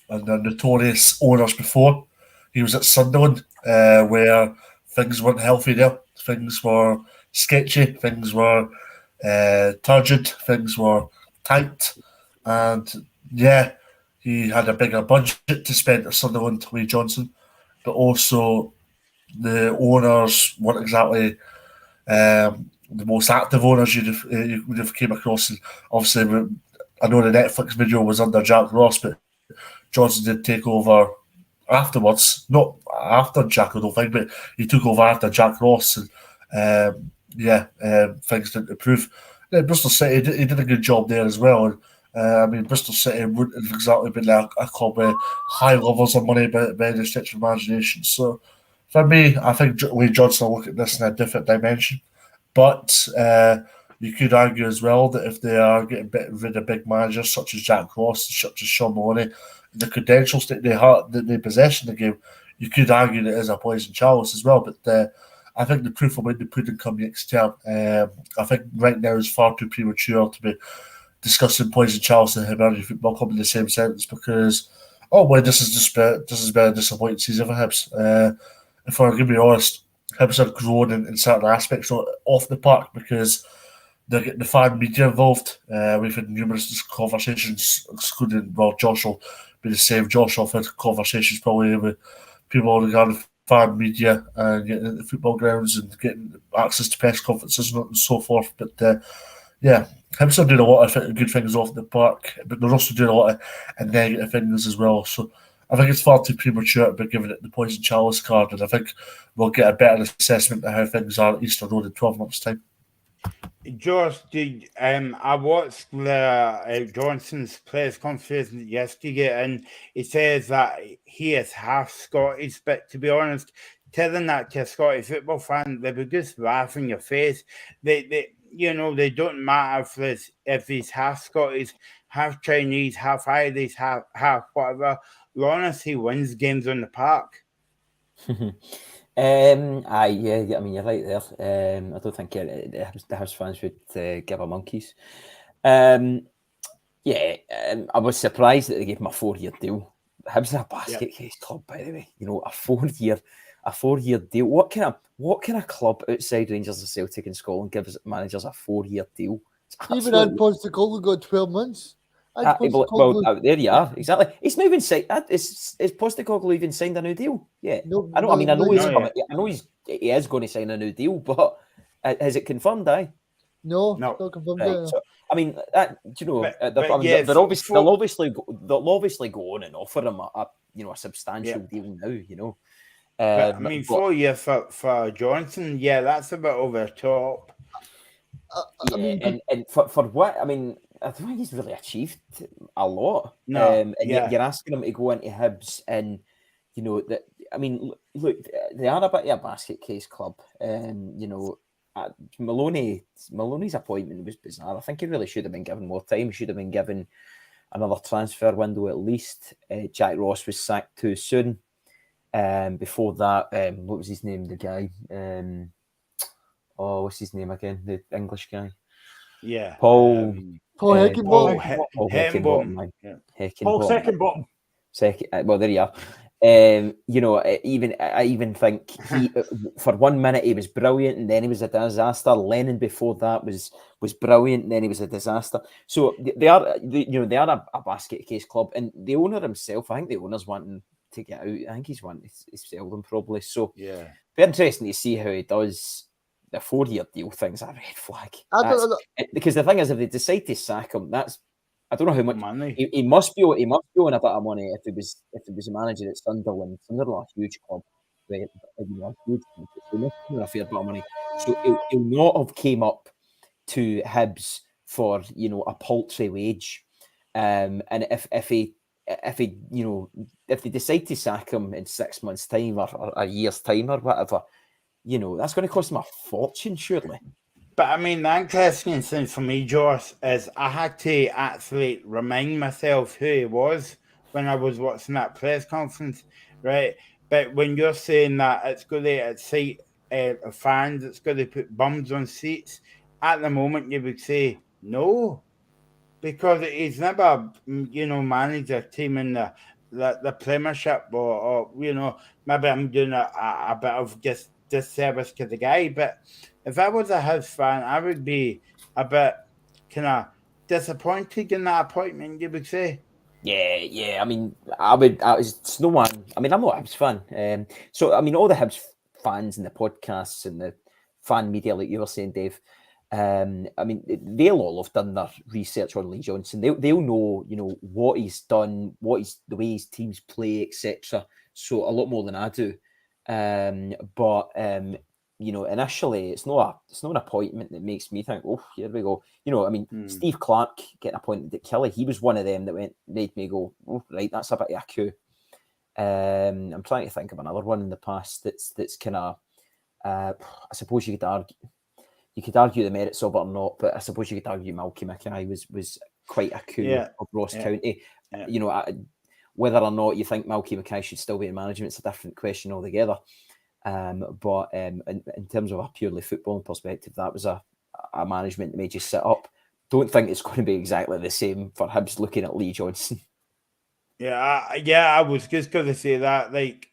notorious owners before. He was at Sunderland, where things weren't healthy there. Things were sketchy, things were turgid, things were tight. And yeah, he had a bigger budget to spend at Sunderland to Lee Johnson, but also the owners weren't exactly the most active owners you would have came across. And obviously, I know the Netflix video was under Jack Ross, but Johnson did take over afterwards, not after Jack, I don't think, but he took over after Jack Ross, and things didn't improve. Yeah, Bristol City, he did a good job there as well. And, I mean, Bristol City wouldn't have exactly been a club with high levels of money by any stretch of imagination. So, for me, I think Lee Johnson will look at this in a different dimension. But you could argue as well that if they are getting rid of big managers such as Jack Ross, such as Sean Maloney, the credentials that they possess in the game, you could argue that it is a poison chalice as well. But I think the proof will be the pudding come next term. I think right now is far too premature to be discussing poison chalice and Hibernian Football Club in the same sentence because, this has been a disappointing season for Hibs. If I'm going to be honest, Hibs have grown in certain aspects off the park because they're getting the fan media involved. We've had numerous conversations, excluding, Josh will be the same. Josh will have had conversations probably with people regarding fan media and getting into football grounds and getting access to press conferences and so forth. But Hibs are doing a lot of good things off the park, but they're also doing a lot of negative things as well. So I think it's far too premature to be giving it the poison chalice card, and I think we'll get a better assessment of how things are at Easter Road in 12 months' time. Josh, I watched Johnson's press conference yesterday, and he says that he is half Scottish. But to be honest, telling that to a Scottish football fan, they would just laugh in your face. They don't matter if he's half Scottish, half Chinese, half Irish, half whatever. Lawrence, he wins games on the park. I mean, you're right there. I don't think the Hibs fans would give a monkeys. I was surprised that they gave him a 4-year deal. Hibs are a basket case club, by the way. A 4-year deal. What kind of club outside Rangers and Celtic in Scotland gives managers a 4-year deal? Even Ed Postecoglou got 12 months. There you are. Exactly. He's not even signed. Is Postecoglou even signed a new deal? Yeah. No, I know he is going to sign a new deal, but has it confirmed? No, not confirmed. Right. So, I mean, they'll obviously go on and offer him a substantial deal now. But, 4 years for Johnson, that's a bit over the top. And for what? I mean, I don't think he's really achieved a lot. No, you're asking him to go into Hibs, and that. I mean, look, they are a bit of a basket case club. Maloney's appointment was bizarre. I think he really should have been given more time. He should have been given another transfer window at least. Jack Ross was sacked too soon. Before that, what was his name? The guy. What's his name again? The English guy. Yeah. Paul Heckingbottom. Paul Heckingbottom. Paul Secondbottom. Well, there you are. I even think he, for 1 minute he was brilliant, and then he was a disaster. Lennon before that was brilliant, and then he was a disaster. So they are a basket case club, and the owner himself, I think the owner's wanting to get out. I think he's wanting to sell them probably. So be interesting to see how he does. The 4-year deal thing's a red flag. Because the thing is, if they decide to sack him, I don't know how much money he must be on a bit of money if he was a manager at Sunderland. Sunderland, a huge club, right? Huge club. He must be on a fair bit of money. So he'll not have came up to Hibs for a paltry wage. And if they decide to sack him in 6 months' time or a year's time or whatever. That's going to cost him a fortune, surely. But I mean, the interesting thing for me, Josh, is I had to actually remind myself who he was when I was watching that press conference, right? But when you're saying that it's going to excite fans, it's going to put bums on seats, at the moment you would say no, because he's never, managed a team in the Premiership or maybe I'm doing a bit of just disservice to the guy, but if I was a Hibs fan, I would be a bit kind of disappointed in that appointment, you would say. Yeah. I mean, it's no one. I mean, I'm not a Hibs fan. So, I mean, all the Hibs fans and the podcasts and the fan media, like you were saying, Dave, I mean, they'll all have done their research on Lee Johnson. They'll know, what he's done, the way his teams play, etc. So a lot more than I do. But initially, it's not an appointment that makes me think, oh, here we go. I mean, Steve Clark getting appointed at Killie, he was one of them that made me go, oh, right, that's a bit of a coup. I'm trying to think of another one in the past that's kind of, I suppose you could argue the merits of it or not, but I suppose you could argue Malky Mackay was quite a coup of Ross County. Yeah. Whether or not you think Malky Mackay should still be in management, it's a different question altogether. But in terms of a purely footballing perspective, that was a management that made you sit up. Don't think it's going to be exactly the same for Hibs looking at Lee Johnson. I was just going to say that. Like,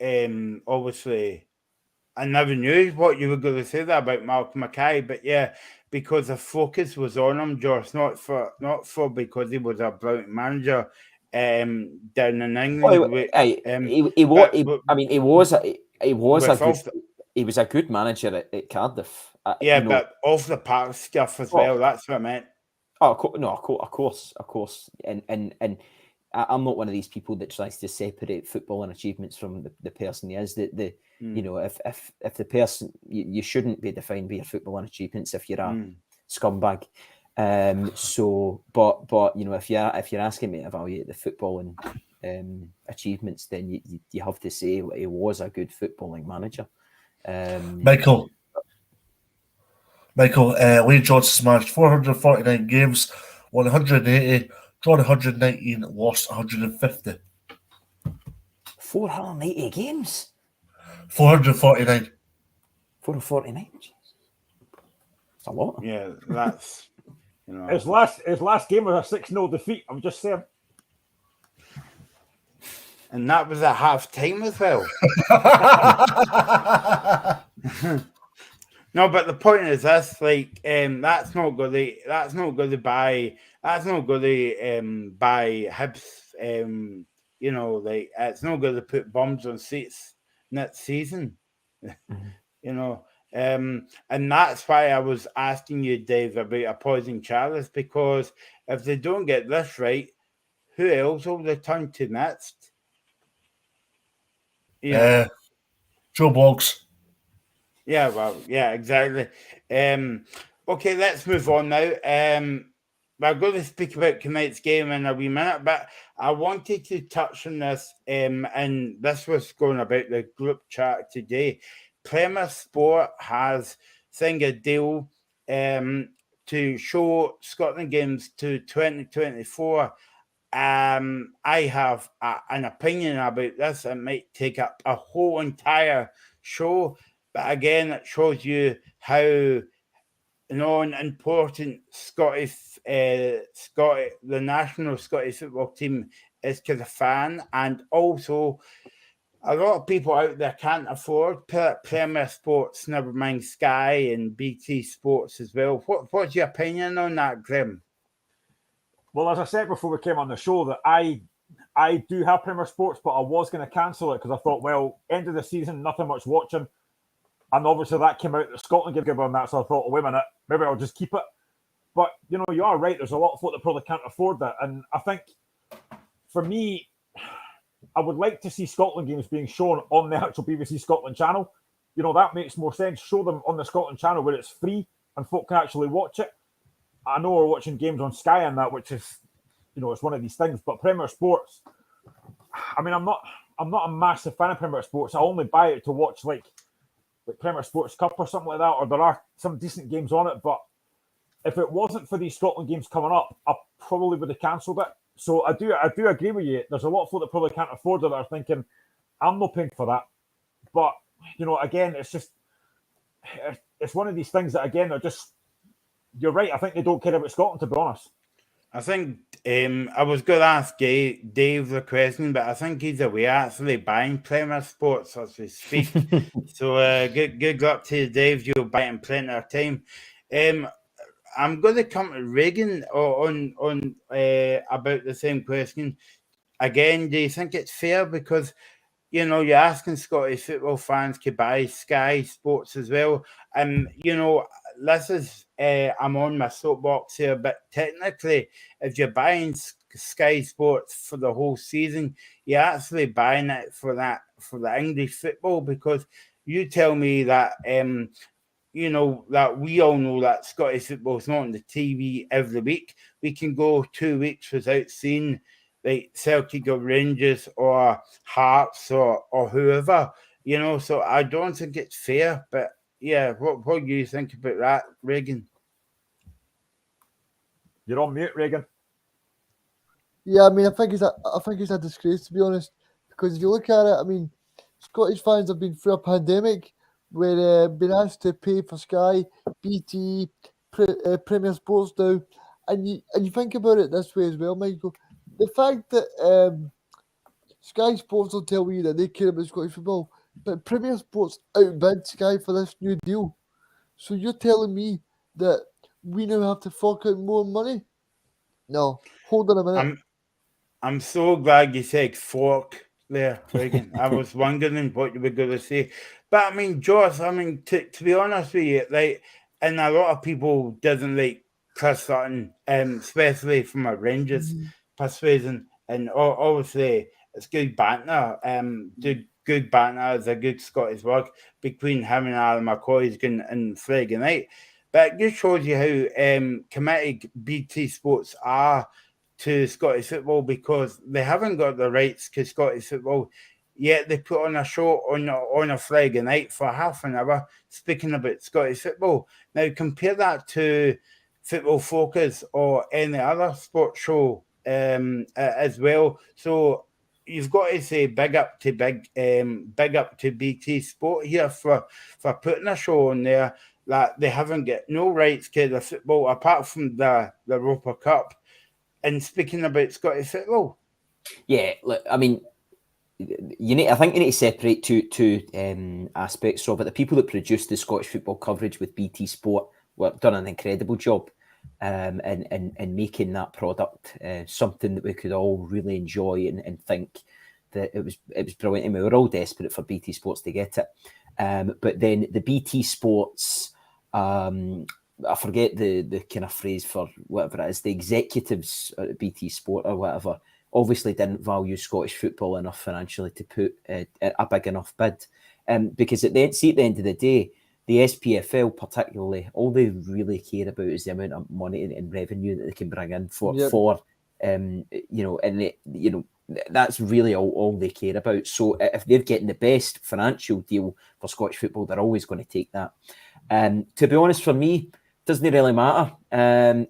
obviously, I never knew what you were going to say that about Malcolm Mackay, but yeah, because the focus was on him, Josh, not for because he was a brilliant manager down in England. He was a good manager at Cardiff. But off the park stuff as well. That's what I meant. Of course, and I'm not one of these people that tries to separate football and achievements from the person he is. If the person, you shouldn't be defined by your football and achievements if you're a scumbag. But if you're asking me to evaluate the football and achievements, then you have to say he was a good footballing manager. Michael, Lee Johnson's managed 449 games, won 180, drawn 119, lost 150. 480 games? 449. 449? That's a lot. Yeah, that's... His last game was a 6-0 defeat, I'm just saying. And that was at half time as well. No, but the point is this: like, that's not going to buy Hibs. Like, it's not going to put bums on seats next season. And that's why I was asking you, Dave, about opposing Charles, because if they don't get this right, who else will they turn to next? Joe Boggs. Yeah, well, yeah, exactly. Okay, let's move on now. We're going to speak about tonight's game in a wee minute, but I wanted to touch on this, and this was going about the group chat today. Premier Sport has signed a deal to show Scotland games to 2024. I have an opinion about this. It might take up a whole entire show, but again, it shows you how non-important the national Scottish football team is to the fan, and also a lot of people out there can't afford Premier Sports, never mind Sky and BT Sports as well. What's your opinion on that, Grim? Well, as I said before we came on the show, that I do have Premier Sports, but I was going to cancel it because I thought, well, end of the season, nothing much watching. And obviously that came out that Scotland gave on that, so I thought, oh, wait a minute, maybe I'll just keep it. But, you are right, there's a lot of folk that probably can't afford that. And I think, for me, I would like to see Scotland games being shown on the actual BBC Scotland channel. That makes more sense. Show them on the Scotland channel where it's free and folk can actually watch it. I know we're watching games on Sky and that, which is, it's one of these things. But Premier Sports, I mean, I'm not a massive fan of Premier Sports. I only buy it to watch like Premier Sports Cup or something like that, or there are some decent games on it. But if it wasn't for these Scotland games coming up, I probably would have cancelled it. So I do agree with you. There's a lot of folk that probably can't afford it that are thinking, I'm not paying for that. But, again, it's one of these things that, again, you're right. I think they don't care about Scotland, to be honest. I think I was going to ask Dave the question, but I think he's away actually buying Premier Sports as we speak. So good luck to you, Dave. You'll buy it in plenty of time. I'm going to come to Reagan on about the same question. again, do you think it's fair? Because, you know, you're asking Scottish football fans to buy Sky Sports as well. And, you know, this is, I'm on my soapbox here, but technically, if you're buying Sky Sports for the whole season, you're actually buying it for the English football, because you tell me that, you know, that we all know that Scottish football is not on the TV every week. We can go 2 weeks without seeing like Celtic or Rangers or Hearts or whoever, you know. So I don't think it's fair. But yeah, what do you think about that, Reagan? You're on mute, Reagan. Yeah, I mean, I think it's a disgrace, to be honest, because if you look at it, I mean, Scottish fans have been through a pandemic where been asked to pay for Sky, BT, Premier Sports now, and you think about it this way as well, Michael. The fact that Sky Sports will tell you that they care about Scottish football, but Premier Sports outbid Sky for this new deal. So you're telling me that we now have to fork out more money? No, hold on a minute. I'm so glad you said fork there, Reagan. I was wondering what you were going to say. But I mean, Josh, I mean, to be honest with you, like, and a lot of people doesn't like Chris Sutton, especially from a Rangers persuasion. And obviously, it's good banter. Good banter is a good Scottish word between him and Alan McCoy and Friday night. But it just shows you how committed BT Sports are to Scottish football, because they haven't got the rights to Scottish football, yet they put on a show on a Friday night for half an hour speaking about Scottish football. Now compare that to Football Focus or any other sports show as well. So you've got to say big up to BT Sport here for putting a show on there that they haven't got no rights to the football apart from the Roper Cup, and speaking about Scottish football. Yeah, look, I mean, I think you need to separate two aspects of it. The people that produced the Scottish football coverage with BT Sport done an incredible job in making that product something that we could all really enjoy and think that it was brilliant. And we were all desperate for BT Sports to get it. But then the BT Sports, I forget the kind of phrase for whatever it is, the executives at BT Sport or whatever, obviously didn't value Scottish football enough financially to put a big enough bid. Because at the end of the day, the SPFL particularly, all they really care about is the amount of money and revenue that they can bring in for that's really all they care about. So if they're getting the best financial deal for Scottish football, they're always going to take that. To be honest, for me, doesn't really matter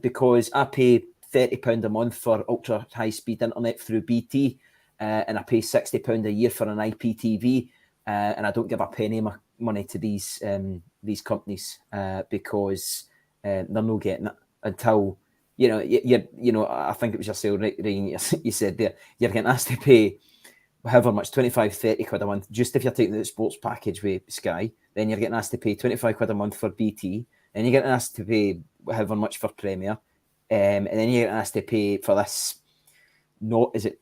because I pay £30 a month for ultra high speed internet through BT, and I pay £60 a year for an IPTV, and I don't give a penny of my money to these companies because they're not getting it until I think it was yourself, Ryan, you said there you're getting asked to pay however much, 25, 30 quid a month, just if you're taking the sports package with Sky. Then you're getting asked to pay 25 quid a month for BT, and you're getting asked to pay however much for Premier, and then you're getting asked to pay for this. Was it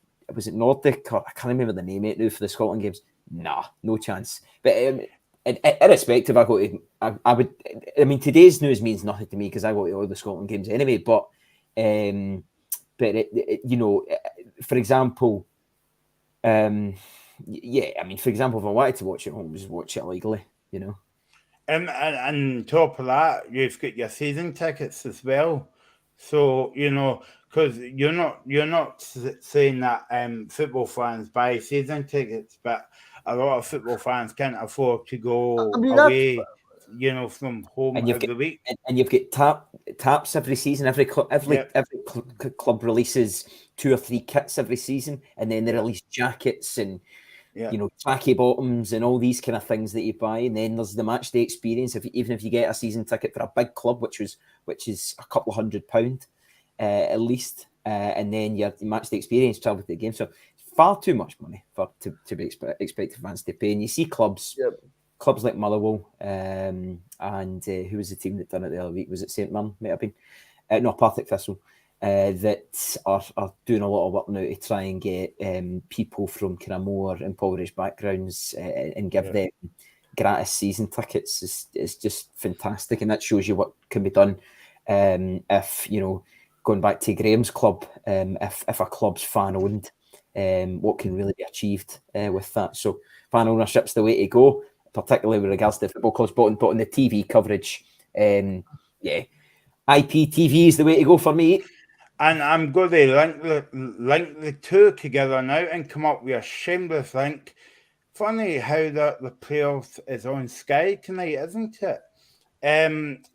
Nordic? Or I can't remember the name of it now for the Scotland games. Nah, no chance. But irrespective, I would. I mean, today's news means nothing to me because I go to all the Scotland games anyway. But for example, I mean, for example, if I wanted to watch it at home, just watch it legally, you know. And on top of that, you've got your season tickets as well. So, you know, because you're not saying that football fans buy season tickets, but a lot of football fans can't afford to go away, from home every week. And you've got taps every season. Every club releases 2 or 3 kits every season, and then they release jackets and tacky bottoms and all these kind of things that you buy. And then there's the match day experience. Even if you get a season ticket for a big club, which is a couple of £100 at least, and then your match day experience, travel to the game. So far too much money to be expected fans to pay. And you see clubs like Motherwell, and who was the team that done it the other week? Was it St Mirren? Might have been. No, Partick Thistle. that are doing a lot of work now to try and get people from kind of more impoverished backgrounds and give them gratis season tickets. Is just fantastic, and that shows you what can be done if, you know, going back to Graham's club, if a club's fan owned, what can really be achieved with that. So fan ownership's the way to go, particularly with regards to football clubs, but on the TV coverage, IPTV is the way to go for me. And I'm going to link the two together now and come up with a shameless link. Funny how the playoffs is on Sky tonight, isn't it? And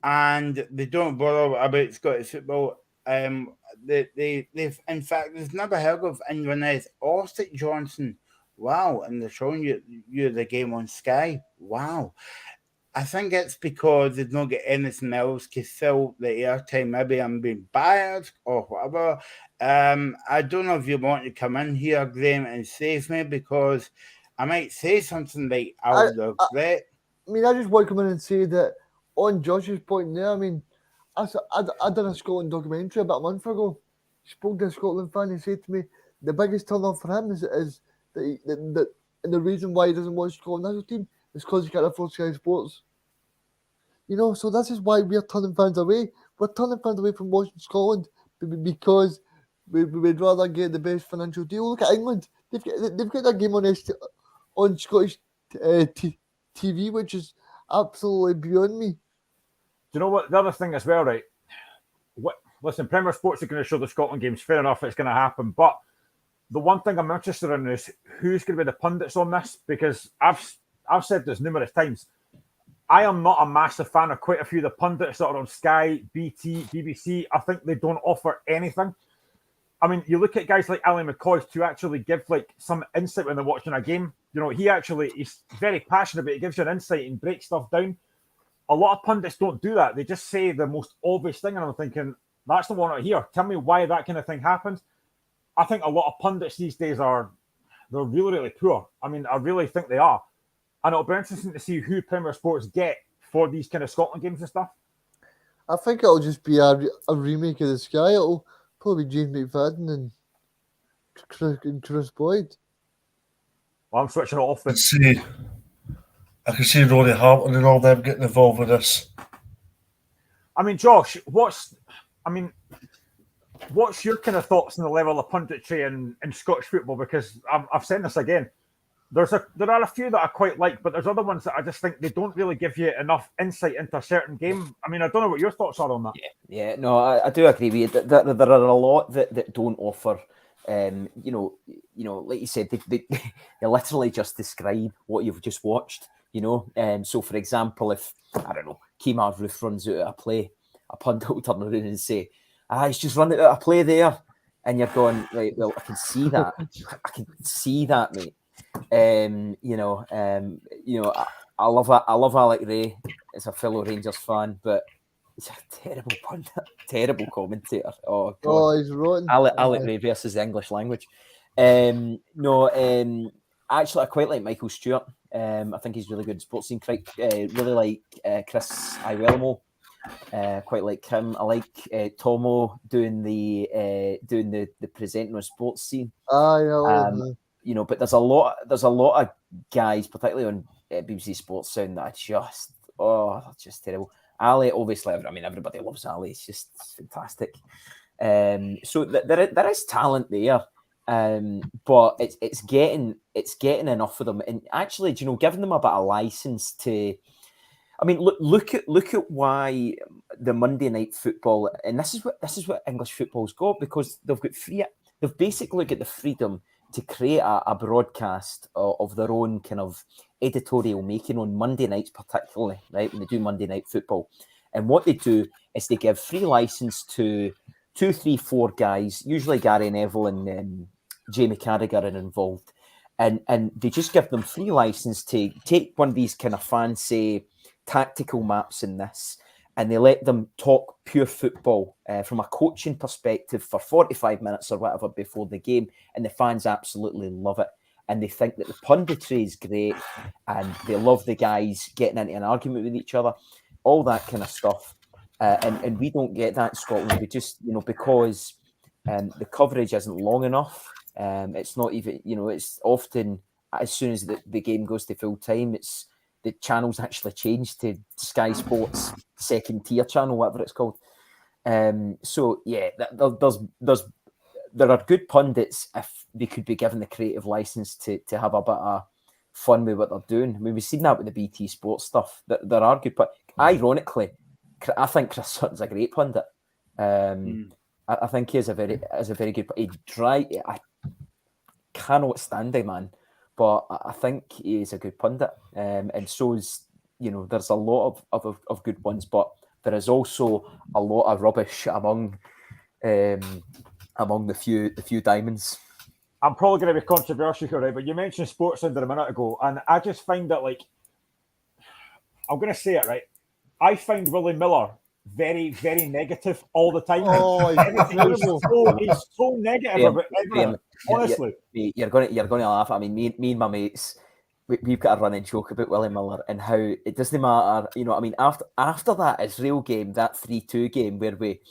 they don't bother about Scottish football. They've in fact, they've never heard of Inverness or St Johnson. Wow, and they're showing you the game on Sky. Wow. I think it's because they don't get anything else to fill the airtime. Maybe I'm being biased or whatever. I don't know if you want to come in here, Graham, and save me, because I might say something like I'll regret. I mean, I just want to come in and say that on Josh's point there, I mean, I done a Scotland documentary about a month ago. Spoke to a Scotland fan, he said to me, the biggest turn off for him is that the reason why he doesn't watch Scotland national team is because he can't afford Sky Sports. You know, so this is why we're turning fans away. We're turning fans away from watching Scotland because we'd rather get the best financial deal. Look at England; they've got that game on Scottish TV, which is absolutely beyond me. Do you know what? The other thing as well, right? Listen, Premier Sports are going to show the Scotland games. Fair enough, it's going to happen. But the one thing I'm interested in is who's going to be the pundits on this, because I've said this numerous times. I am not a massive fan of quite a few of the pundits that are on Sky, BT, BBC. I think they don't offer anything. I mean, you look at guys like Ali McCoy to actually give like some insight when they're watching a game. You know, he's very passionate about it. He gives you an insight and breaks stuff down. A lot of pundits don't do that. They just say the most obvious thing, and I'm thinking, that's the one right here. Tell me why that kind of thing happens. I think a lot of pundits these days they're really, really poor. I mean, I really think they are. And it'll be interesting to see who Premier Sports get for these kind of Scotland games and stuff. I think it'll just be a remake of the Sky. It'll probably be James McFadden and Chris Boyd. Well, I'm switching it off then. I can see Rory Hamilton and all them getting involved with this. I mean, Josh, what's your kind of thoughts on the level of punditry in Scottish football? Because I've said this again. There are a few that I quite like, but there's other ones that I just think they don't really give you enough insight into a certain game. I mean, I don't know what your thoughts are on that. Yeah, no, I do agree with you. There are a lot that don't offer. You know, like you said, they literally just describe what you've just watched. You know, so for example, if I don't know, Kemar Roof runs out of a play, a pundit will turn around and say, he's just run out of a play there, and you're going, right, well, I can see that, mate. You know, I love Alec Ray as a fellow Rangers fan, but he's a terrible pundit, terrible commentator. Oh, God. Oh, he's rotten. Alec Ray versus the English language. Actually, I quite like Michael Stewart. I think he's really good sports scene. Really like Chris Iwelumo. Quite like him. I like Tomo doing the presenting on sports scene. You know, but there's a lot of guys, particularly on BBC Sports Sound, that are just terrible. Ali, obviously, I mean, everybody loves Ali. It's just fantastic. So there is talent there, but it's getting enough of them. And actually, you know, giving them a bit of license to. I mean, look at why the Monday night football, and this is what English football's got, because they've basically got the freedom to create a broadcast of their own kind of editorial making on Monday nights, particularly, right, when they do Monday night football. And what they do is they give free license to 2, 3, 4 guys, usually Gary Neville and Jamie Carragher are involved. And they just give them free license to take one of these kind of fancy tactical maps in this, and they let them talk pure football from a coaching perspective for 45 minutes or whatever before the game, and the fans absolutely love it. And they think that the punditry is great, and they love the guys getting into an argument with each other, all that kind of stuff. and we don't get that in Scotland. We just, because the coverage isn't long enough. It's not even, it's often as soon as the game goes to full time, it's the channels actually change to Sky Sports second tier channel, whatever it's called. So yeah, there are good pundits if they could be given the creative license to have a bit of fun with what they're doing. I mean, we've seen that with the BT Sports stuff. There are good, but ironically, I think Chris Sutton's a great pundit. I think he is a very good. I cannot stand him, man, but I think he is a good pundit. And so is, there's a lot of good ones, but there is also a lot of rubbish among the few diamonds. I'm probably going to be controversial here, right? But you mentioned SportsCenter a minute ago, and I just find that, I'm going to say it, right? I find Willie Miller very, very negative all the time. Oh, he's so negative about everything. Honestly, you're going to laugh. I mean, me and my mates, we've got a running joke about Willie Miller and how it doesn't matter. After that Israel game, that 3-2 game where we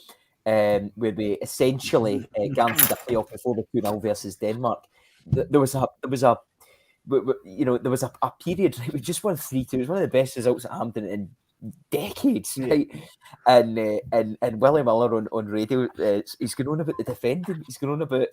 essentially guaranteed a playoff before the 2-0 versus Denmark, there was a period, right? We just won 3-2. It was one of the best results at Hampden in decades, right? And Willie Miller on radio, he's going on about the defending. He's going on about,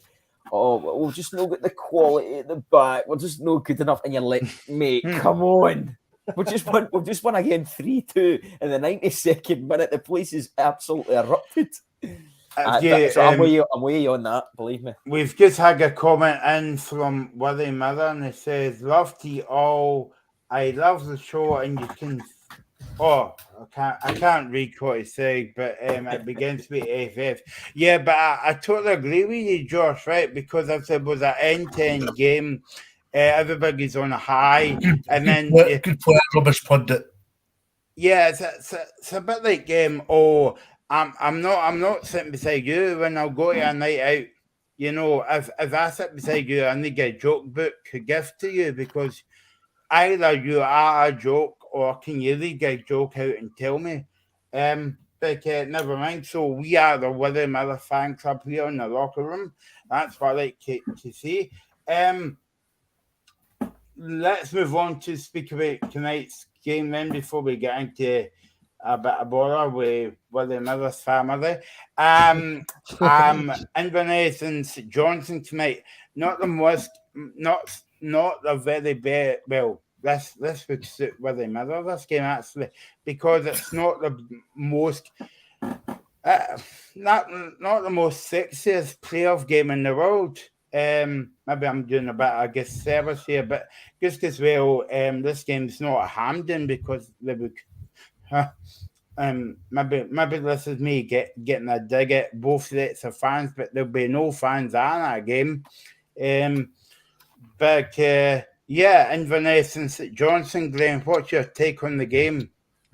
we'll just not get the quality at the back. We're just not good enough. And you're like, mate, come on. We've just won again 3-2 in the 92nd minute. The place is absolutely erupted. So I'm with you on that, believe me. We've just had a comment in from Willie Miller, and it says, "Love to you all. I love the show, and you can." Oh, I can't read what he said, but it begins with FF. Yeah, but I totally agree with you, Josh, right? Because if it was an end-to-end game, everybody's on a high, and then good player, rubbish pundit. Yeah, it's a bit like I'm not sitting beside you when I'll go to a night out. If I sit beside you, I need a joke book to give to you, because either you are a joke or can you read a joke out and tell me? But never mind. So we are the Willie Miller fan club here in the locker room. That's what I like to see. Let's move on to speak about tonight's game then, before we get into a bit of bother with Willie Miller's family. Inverness and St Johnstone tonight. Not the very best. Well, this would suit Willie Miller, this game, actually, because it's not the most not the most sexiest playoff game in the world. Maybe I'm doing a bit of service here, but just as well, this game's not at Hampden, because they would. Maybe this is me getting a dig at both sets of fans, but there'll be no fans on that game. Inverness and St Johnstone, Glenn, what's your take on the game?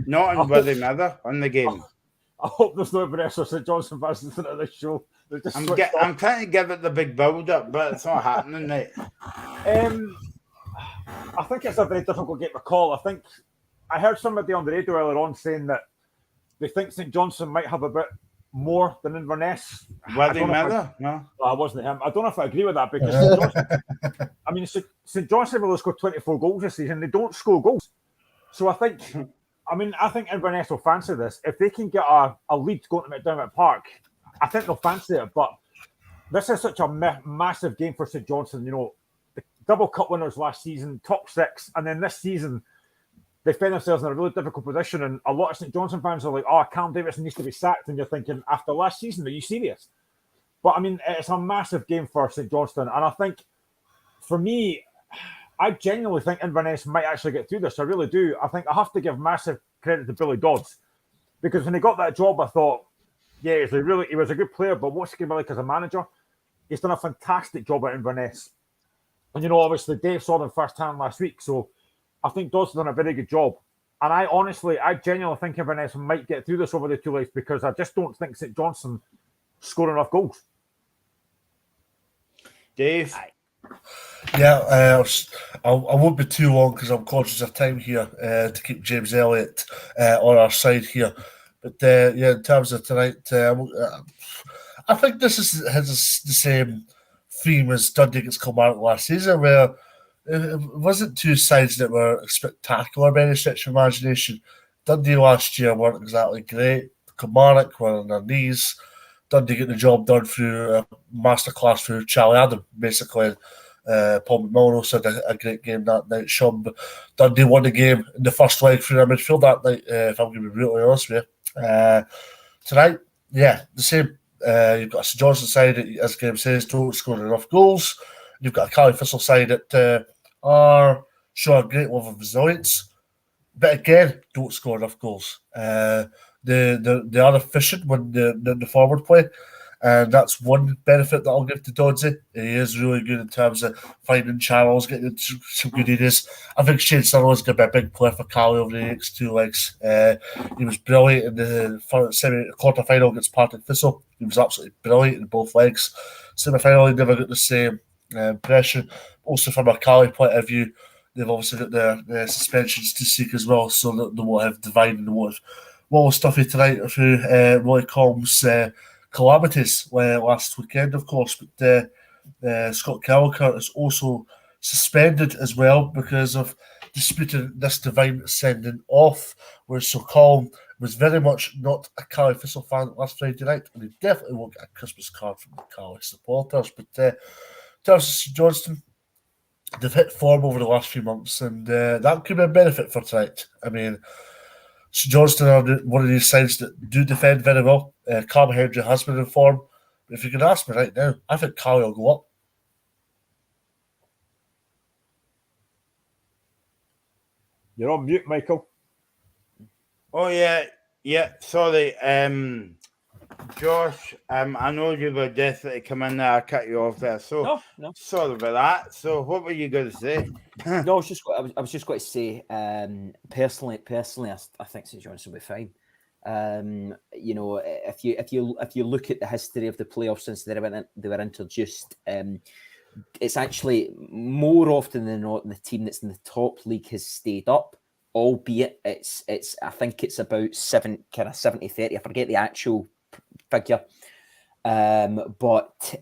Not on Willie Miller, on the game. I hope there's no Inverness or St Johnstone fans listening to this show. I'm trying to give it the big build-up, but it's not happening, right? I think it's a very difficult game to call. I think I heard somebody on the radio earlier on saying that they think St Johnstone might have a bit more than Inverness. Willie Miller? No, I wasn't him. I don't know if I agree with that, because St Johnstone will score 24 goals this season. They don't score goals. So I think Inverness will fancy this. If they can get a lead going to McDermott Park, I think they'll fancy it. But this is such a massive game for St Johnstone. The double cup winners last season, top six, and then this season they find themselves in a really difficult position, and a lot of St Johnstone fans are like, Cam Davidson needs to be sacked, and you're thinking, after last season, are you serious? But it's a massive game for St Johnstone, and I think, for me, I genuinely think Inverness might actually get through this. I really do. I think I have to give massive credit to Billy Dodds, because when he got that job, I thought, yeah, he was a good player, but what's he going to be like as a manager? He's done a fantastic job at Inverness. And, obviously, Dave saw them firsthand last week, so I think Dodds has done a very good job. And I genuinely think Inverness might get through this over the two legs, because I just don't think St Johnstone score enough goals. Dave? Yeah, I won't be too long, because I'm conscious of time here to keep James Elliott on our side here. But yeah, in terms of tonight, I think this has the same theme as Dundee against Kilmarnock last season, where it wasn't two sides that were spectacular by any stretch of imagination. Dundee last year weren't exactly great. Kilmarnock were on their knees. Dundee getting the job done through a masterclass through Charlie Adam, basically. Paul McMillan also had a great game that night. Sean Dundee won the game in the first leg through their midfield that night, if I'm going to be brutally honest with you. Tonight, yeah, the same. You've got a St Johnstone side that, as the game says, don't score enough goals. You've got a Caley Thistle side that are showing a great level of resilience, but again, don't score enough goals. They are efficient when the forward play, and that's one benefit that I'll give to Doddsy. He is really good in terms of finding channels, getting into some good areas. I think Shane Sutherland's going to be a big player for Caley over the next 2 legs. He was brilliant in the quarter-final against Partick Thistle. He was absolutely brilliant in both legs. Semi-final, he never got the same impression. Also, from a Caley point of view, they've obviously got their suspensions to seek as well, so that they won't have Divine and they won't have Wallace Stuffy tonight through Roy Combs' calamities last weekend, of course. But Scott Cavalcant is also suspended as well because of disputing this Divine sending off, where Sir Colm was very much not a Caley Thistle fan last Friday night, and he definitely won't get a Christmas card from the Caley supporters. But in terms of St Johnstone, they've hit form over the last few months, and that could be a benefit for tonight. I mean, St Johnstone are one of these sides that do defend very well. Carl Hendry has been in form. But if you can ask me right now, I think Caley will go up. You're on mute, Michael. Oh yeah. Sorry, Josh. I know you were desperate to come in there. I cut you off there. So No. sorry about that. So what were you going to say? No, I was just going to say, personally, I think St Johnstone will be fine. You know, if you look at the history of the playoffs since they were introduced, it's actually more often than not the team that's in the top league has stayed up, albeit it's I think it's about 70-30. I forget the actual figure. But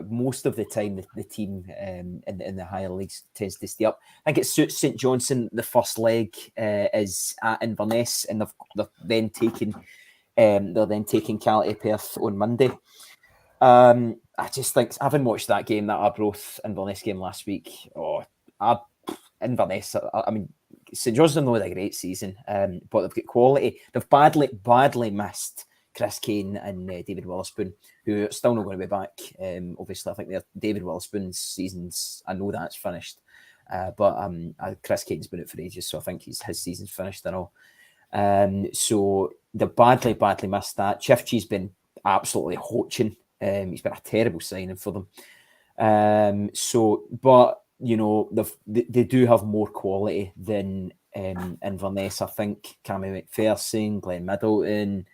most of the time the team in the higher leagues tends to stay up. I think it suits St Johnstone. The first leg is at Inverness, and they're then taking Caley Perth on Monday. I just think, having watched that game, that Arbroath Inverness game last week, Inverness. I mean, St Johnstone know a great season, but they've got quality. They've badly missed Chris Kane and David Witherspoon, who are still not going to be back. Obviously, I think David Witherspoon's season's, I know that's finished, but Chris Kane's been out for ages, so I think his season's finished and all. So they badly missed that. Chifchi's been absolutely hoaching. He's been a terrible signing for them. But you know, they do have more quality than Inverness. I think Cammy McPherson, Glenn Middleton,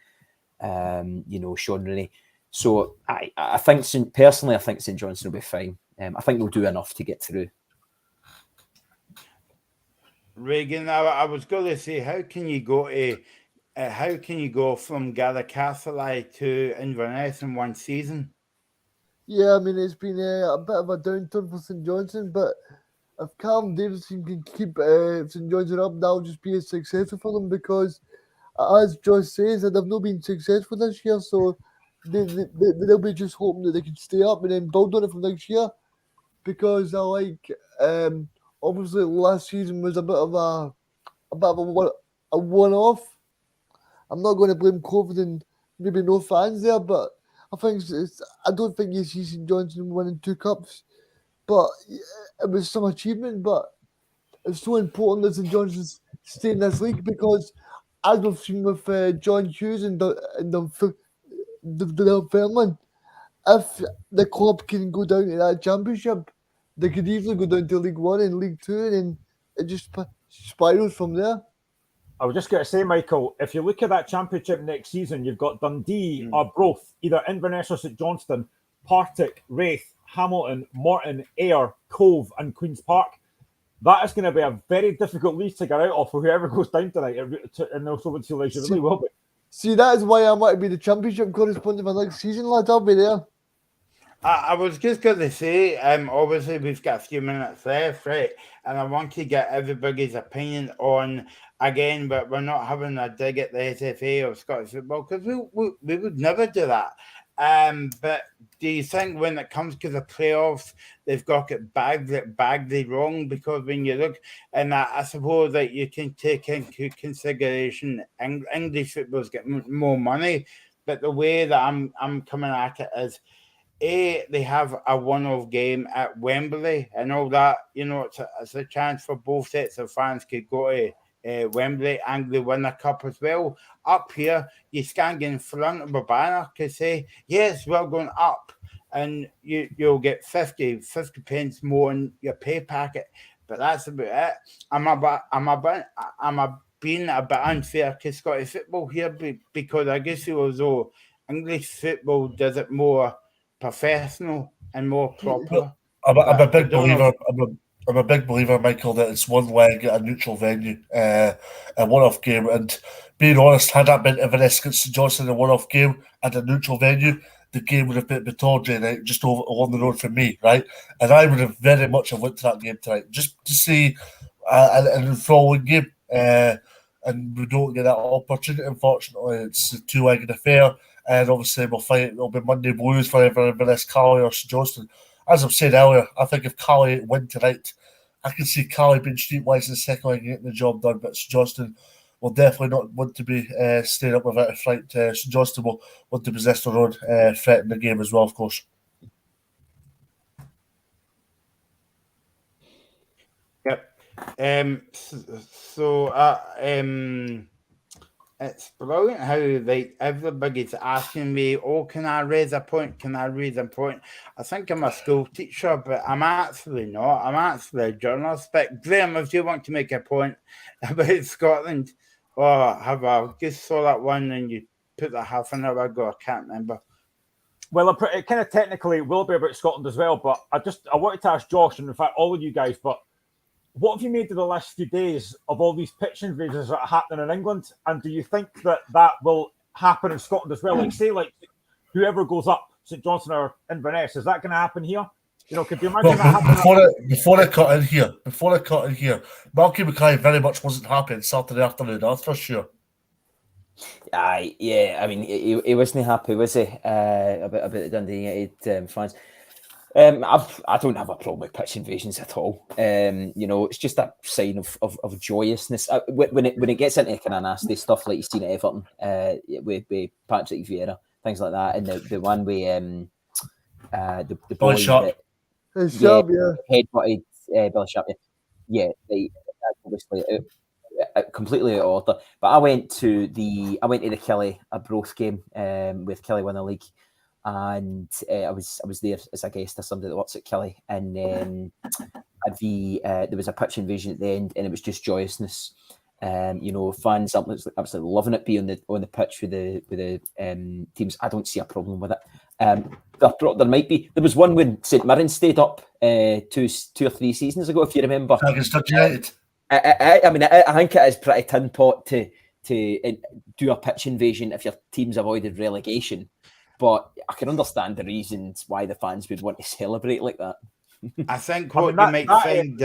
Sean Rooney. So I think St Johnstone will be fine. I think they'll do enough to get through. Regan, I was going to say, how can you go from Garacastle to Inverness in one season? Yeah, I mean, it's been a bit of a downturn for St Johnstone, but if Callum Davidson can keep St Johnstone up, that'll just be a successful for them, because as Josh says, they've not been successful this year, so they'll be just hoping that they can stay up and then build on it from next year, because I like, obviously last season was a bit of a one-off. I'm not going to blame COVID and maybe no fans there, but I don't think you see St Johnstone winning 2 cups, but it was some achievement. But it's so important that St Johnstone stay in this league, because as we've seen with John Hughes and the Fairland, if the club can go down to that championship, they could easily go down to League 1 and League 2, and it just spirals from there. I was just going to say, Michael, if you look at that championship next season, you've got Dundee, Arbroath, either Inverness or St Johnstone, Partick, Raith, Hamilton, Morton, Ayr, Cove and Queen's Park. that is going to be a very difficult lead to get out of for whoever goes down tonight. And also would feel like it really will be. See, that is why I want to be the championship correspondent for next season, lads. I'll be there. I was just going to say, obviously we've got a few minutes left, right? And I want to get everybody's opinion on, again, but we're not having a dig at the SFA or Scottish football, because we would never do that. But do you think when it comes to the playoffs, they've got it badly wrong? Because when you look, and I suppose that you can take into consideration English football's getting more money, but the way that I'm coming at it is, they have a one-off game at Wembley and all that. You know, it's a chance for both sets of fans to go to Wembley and they win a cup as well. Up here, you stand in front of a banner to say, yes, we're going up. And you'll get 50 pence more in your pay packet. But that's about it. I'm being a bit unfair to Scottish football here because I guess feel as though English football does it more professional and more proper. I'm a big believer. I'm a big believer, Michael, that it's one leg at a neutral venue, a one-off game. And being honest, had that been Inverness against St Johnstone in a one-off game at a neutral venue, the game would have been Bitordry night just over along the road from me, right? And I would have very much have went to that game tonight just to see an enthralling game. And we don't get that opportunity, unfortunately. It's a two-legged affair. And obviously, it'll be Monday Blues for Inverness, Cali or St Johnstone. As I've said earlier, I think if Cali win tonight, I can see Cali being streetwise in the second leg and getting the job done. But St Johnstone will definitely not want to be staying up without a fight. St Johnstone will want to possess the road, threaten the game as well, of course. Yep. It's brilliant how everybody's asking me, oh, can I raise a point? Can I raise a point? I think I'm a school teacher, but I'm actually not. I'm actually a journalist. But Graham, if you want to make a point about Scotland, or have I just saw that one and you put that half an hour ago, I can't remember. Well, it kind of technically will be about Scotland as well, but I wanted to ask Josh, and in fact all of you guys, but what have you made of the last few days of all these pitch invasions that are happening in England? And do you think that will happen in Scotland as well? Like, say, whoever goes up, St Johnstone or Inverness, is that going to happen here? You know, could you imagine that happening? Before I cut in here, Malky Mackay very much wasn't happy on Saturday afternoon, that's for sure. Yeah. I mean, he wasn't happy, was he? About the Dundee United fans. I don't have a problem with pitch invasions at all. You know, it's just a sign of joyousness. When it gets into kind of nasty stuff like you've seen at Everton with Patrick Vieira, things like that, and the one with the boy Sharp. headbutted Billy Sharp. Yeah, obviously completely out of order. But I went to the Kelly Arbroath game with Kelly win the league. And I was there as a guest of somebody that works at Kelly, and there was a pitch invasion at the end, and it was just joyousness. You know, fans absolutely loving it, being on the pitch with the teams. I don't see a problem with it. There was one when St Mirren stayed up 2 or 3 seasons ago, if you remember. Against United. I mean, I think it is pretty tin pot to do a pitch invasion if your team's avoided relegation. But I can understand the reasons why the fans would want to celebrate like that. I think what you might find,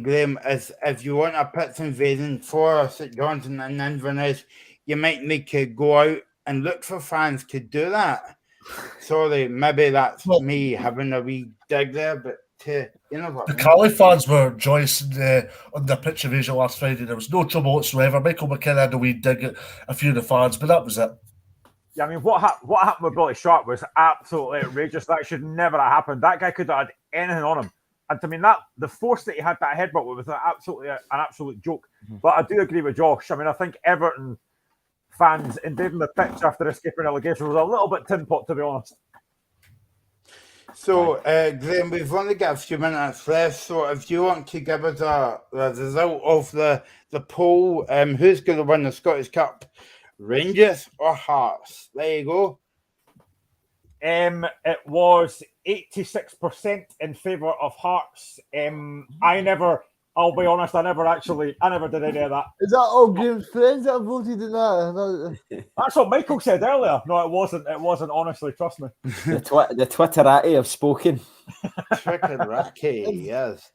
Graham, is if you want a pitch invasion for St Johnstone and Inverness, you might need to go out and look for fans to do that. Sorry, maybe that's me having a wee dig there, but you know what? The Cali fans were joyous on the pitch invasion last Friday. There was no trouble whatsoever. Michael McKenna had a wee dig at a few of the fans, but that was it. Yeah, I mean, what happened with Billy Sharp was absolutely outrageous. That should never have happened. That guy could have had anything on him. And I mean, the force that he had that headbutt was an absolute joke. Mm-hmm. But I do agree with Josh. I mean, I think Everton fans invading the pitch after escaping relegation was a little bit tin pot, to be honest. So, Graham, we've only got a few minutes left. So, if you want to give us the result of the poll, who's going to win the Scottish Cup, Rangers or Hearts? There you go. It was 86% in favour of Hearts. I'll be honest, I never did any of that. Is that all Graham's friends that have voted in that? That's what Michael said earlier. No, it wasn't. It wasn't, honestly, trust me. The Twitterati have spoken. Twitterati, yes.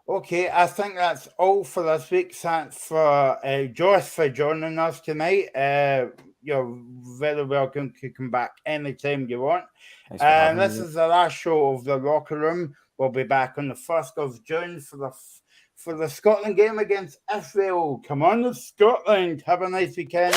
Okay, I think that's all for this week. Thanks for Josh for joining us tonight. You're very welcome to come back anytime you want. And this is the last show of the Locker Room. We'll be back on the 1st of June for the Scotland game against Israel. Come on, Scotland. Have a nice weekend.